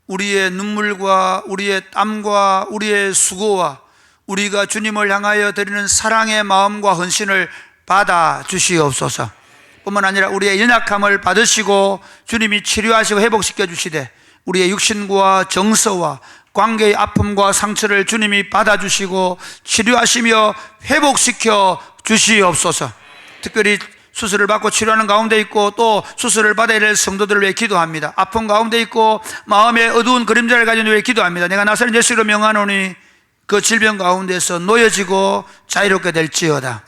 우리의 눈물과 우리의 땀과 우리의 수고와 우리가 주님을 향하여 드리는 사랑의 마음과 헌신을 받아 주시옵소서. 뿐만 아니라 우리의 연약함을 받으시고 주님이 치료하시고 회복시켜 주시되 우리의 육신과 정서와 관계의 아픔과 상처를 주님이 받아주시고 치료하시며 회복시켜 주시옵소서. 특별히 수술을 받고 치료하는 가운데 있고 또 수술을 받아야 될 성도들을 위해 기도합니다. 아픔 가운데 있고 마음의 어두운 그림자를 가진 위해 기도합니다. 내가 나사렛 예수로 명하노니 그 질병 가운데서 놓여지고 자유롭게 될지어다.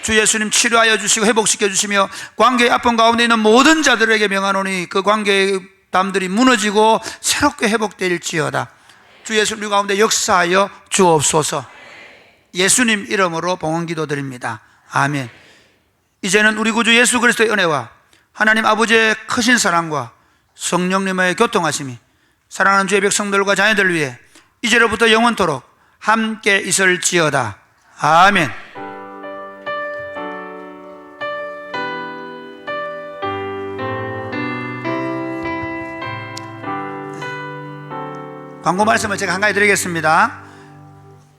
주 예수님 치료하여 주시고 회복시켜 주시며 관계의 아픔 가운데 있는 모든 자들에게 명하노니 그 관계의 담들이 무너지고 새롭게 회복될지어다. 주 예수님 우리 가운데 역사하여 주옵소서. 예수님 이름으로 봉헌기도 드립니다. 아멘. 이제는 우리 구주 예수 그리스도의 은혜와 하나님 아버지의 크신 사랑과 성령님의 교통하심이 사랑하는 주의 백성들과 자녀들 위해 이제로부터 영원토록 함께 있을지어다. 아멘. 광고 말씀을 제가 한 가지 드리겠습니다.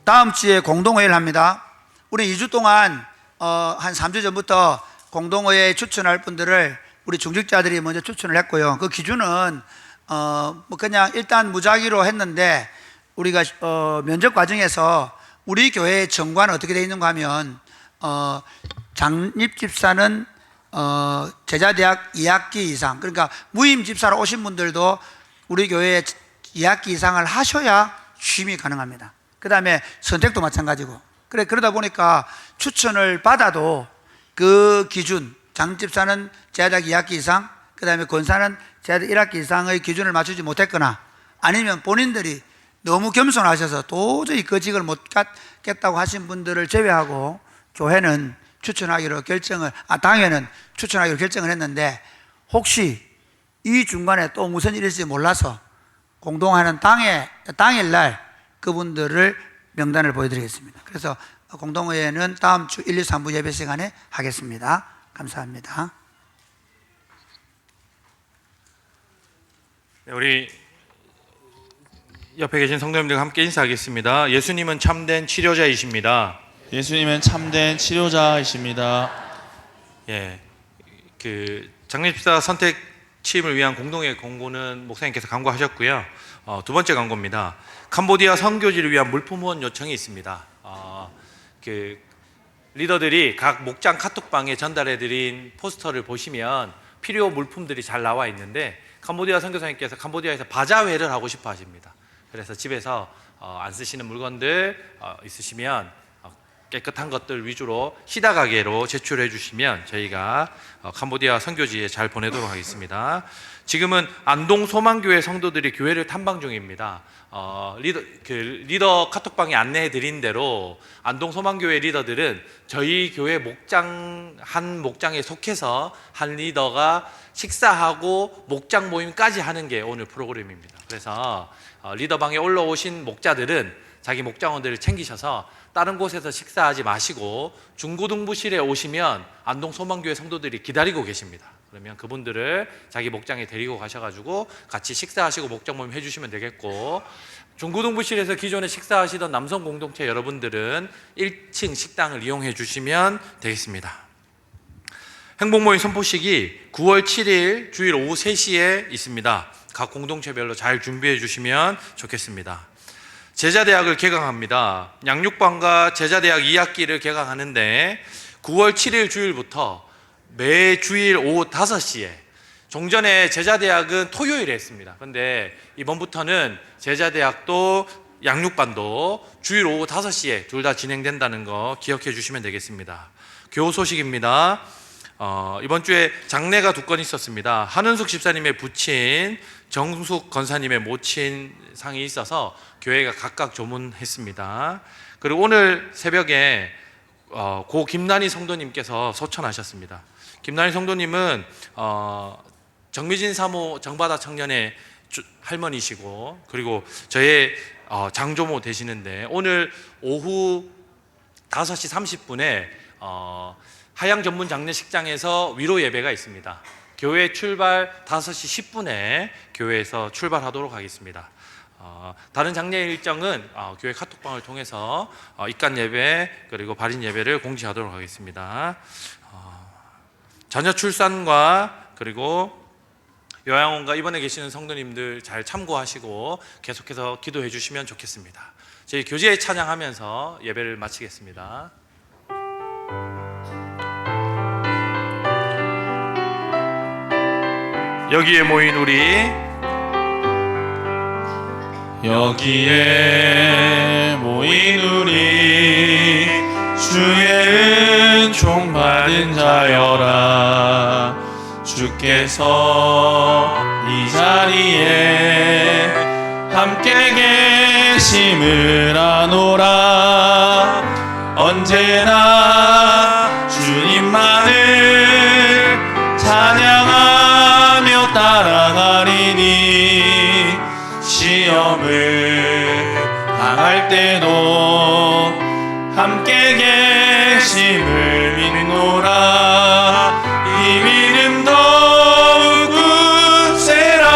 다음 주에 공동회의를 합니다. 우리 2주 동안 한 3주 전부터 공동회의에 추천할 분들을 우리 중직자들이 먼저 추천을 했고요. 그 기준은 뭐 그냥 일단 무작위로 했는데 우리가 면접 과정에서 우리 교회의 정관은 어떻게 되어 있는가 하면 장립 집사는 제자대학 2학기 이상, 그러니까 무임 집사로 오신 분들도 우리 교회에 2학기 이상을 하셔야 취임이 가능합니다. 그 다음에 선택도 마찬가지고. 그러다 보니까 추천을 받아도 그 기준, 장집사는 제자대학 2학기 이상, 그 다음에 권사는 제자대학 1학기 이상의 기준을 맞추지 못했거나 아니면 본인들이 너무 겸손하셔서 도저히 그 직을 못 갖겠다고 하신 분들을 제외하고 교회는 추천하기로 당회는 추천하기로 결정을 했는데 혹시 이 중간에 또 무슨 일이 있을지 몰라서 공동하는 당일날 그분들을 명단을 보여드리겠습니다. 그래서 공동회의는 다음 주 1, 2, 3부 예배 시간에 하겠습니다. 감사합니다. 네, 우리 옆에 계신 성도님들과 함께 인사하겠습니다. 예수님은 참된 치료자이십니다. 예수님은 참된 치료자이십니다. 예, 그 장례집사 선택 취임을 위한 공동회의 공고는 목사님께서 강구하셨고요. 두 번째 광고입니다. 캄보디아 선교지를 위한 물품 후원 요청이 있습니다. 그 리더들이 각 목장 카톡방에 전달해드린 포스터를 보시면 필요 물품들이 잘 나와 있는데 캄보디아 선교사님께서 캄보디아에서 바자회를 하고 싶어 하십니다. 그래서 집에서 안 쓰시는 물건들 있으시면 깨끗한 것들 위주로 시다 가게로 제출해 주시면 저희가 캄보디아 선교지에 잘 보내도록 하겠습니다. 지금은 안동 소망교회 성도들이 교회를 탐방 중입니다. 리더 카톡방에 안내해 드린 대로 안동 소망교회 리더들은 저희 교회 한 목장에 속해서 한 리더가 식사하고 목장 모임까지 하는 게 오늘 프로그램입니다. 그래서 리더방에 올라오신 목자들은 자기 목장원들을 챙기셔서 다른 곳에서 식사하지 마시고 중고등부실에 오시면 안동 소망교회 성도들이 기다리고 계십니다. 그러면 그분들을 자기 목장에 데리고 가셔가지고 같이 식사하시고 목장 모임 해주시면 되겠고, 중고등부실에서 기존에 식사하시던 남성 공동체 여러분들은 1층 식당을 이용해 주시면 되겠습니다. 행복모임 선포식이 9월 7일 주일 오후 3시에 있습니다. 각 공동체별로 잘 준비해 주시면 좋겠습니다. 제자대학을 개강합니다. 양육반과 제자대학 2학기를 개강하는데 9월 7일 주일부터 매 주일 오후 5시에, 종전에 제자대학은 토요일에 했습니다. 그런데 이번부터는 제자대학도 양육반도 주일 오후 5시에 둘 다 진행된다는 거 기억해 주시면 되겠습니다. 교우 소식입니다. 이번 주에 장례가 2건 있었습니다. 한은숙 집사님의 부친, 정숙 권사님의 모친 상이 있어서 교회가 각각 조문했습니다. 그리고 오늘 새벽에 고 김난희 성도님께서 소천하셨습니다. 김난희 성도님은 정미진 사모 정바다 청년의 할머니시고, 그리고 저의 장조모 되시는데, 오늘 오후 5시 30분에 하양 전문 장례식장에서 위로 예배가 있습니다. 교회 출발 5시 10분에 교회에서 출발하도록 하겠습니다. 다른 장례 일정은 교회 카톡방을 통해서 입간 예배 그리고 발인 예배를 공지하도록 하겠습니다. 자녀 출산과 그리고 요양원과 입원해 계시는 성도님들 잘 참고하시고 계속해서 기도해 주시면 좋겠습니다. 저희 교제 찬양하면서 예배를 마치겠습니다. 여기에 모인 우리, 여기에 모인 우리, 주의 은총 받은 자여라. 주께서 이 자리에 함께 계심을 아노라. 언제나 주님만을 찬양하며 따라가리니, 시험을 당할 때도 함께 계심을 믿노라. 이 믿음 더욱 굳세라.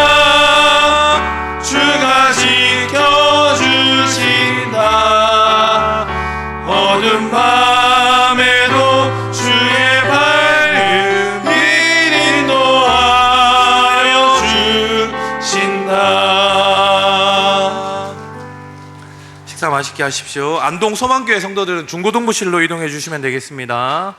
주가 지켜주신다. 어두운 밤에도 주의 밝은 빛 인도하여 주신다. 식사 맛있게 하십시오. 안동 소망교회 성도들은 중고등부실로 이동해 주시면 되겠습니다.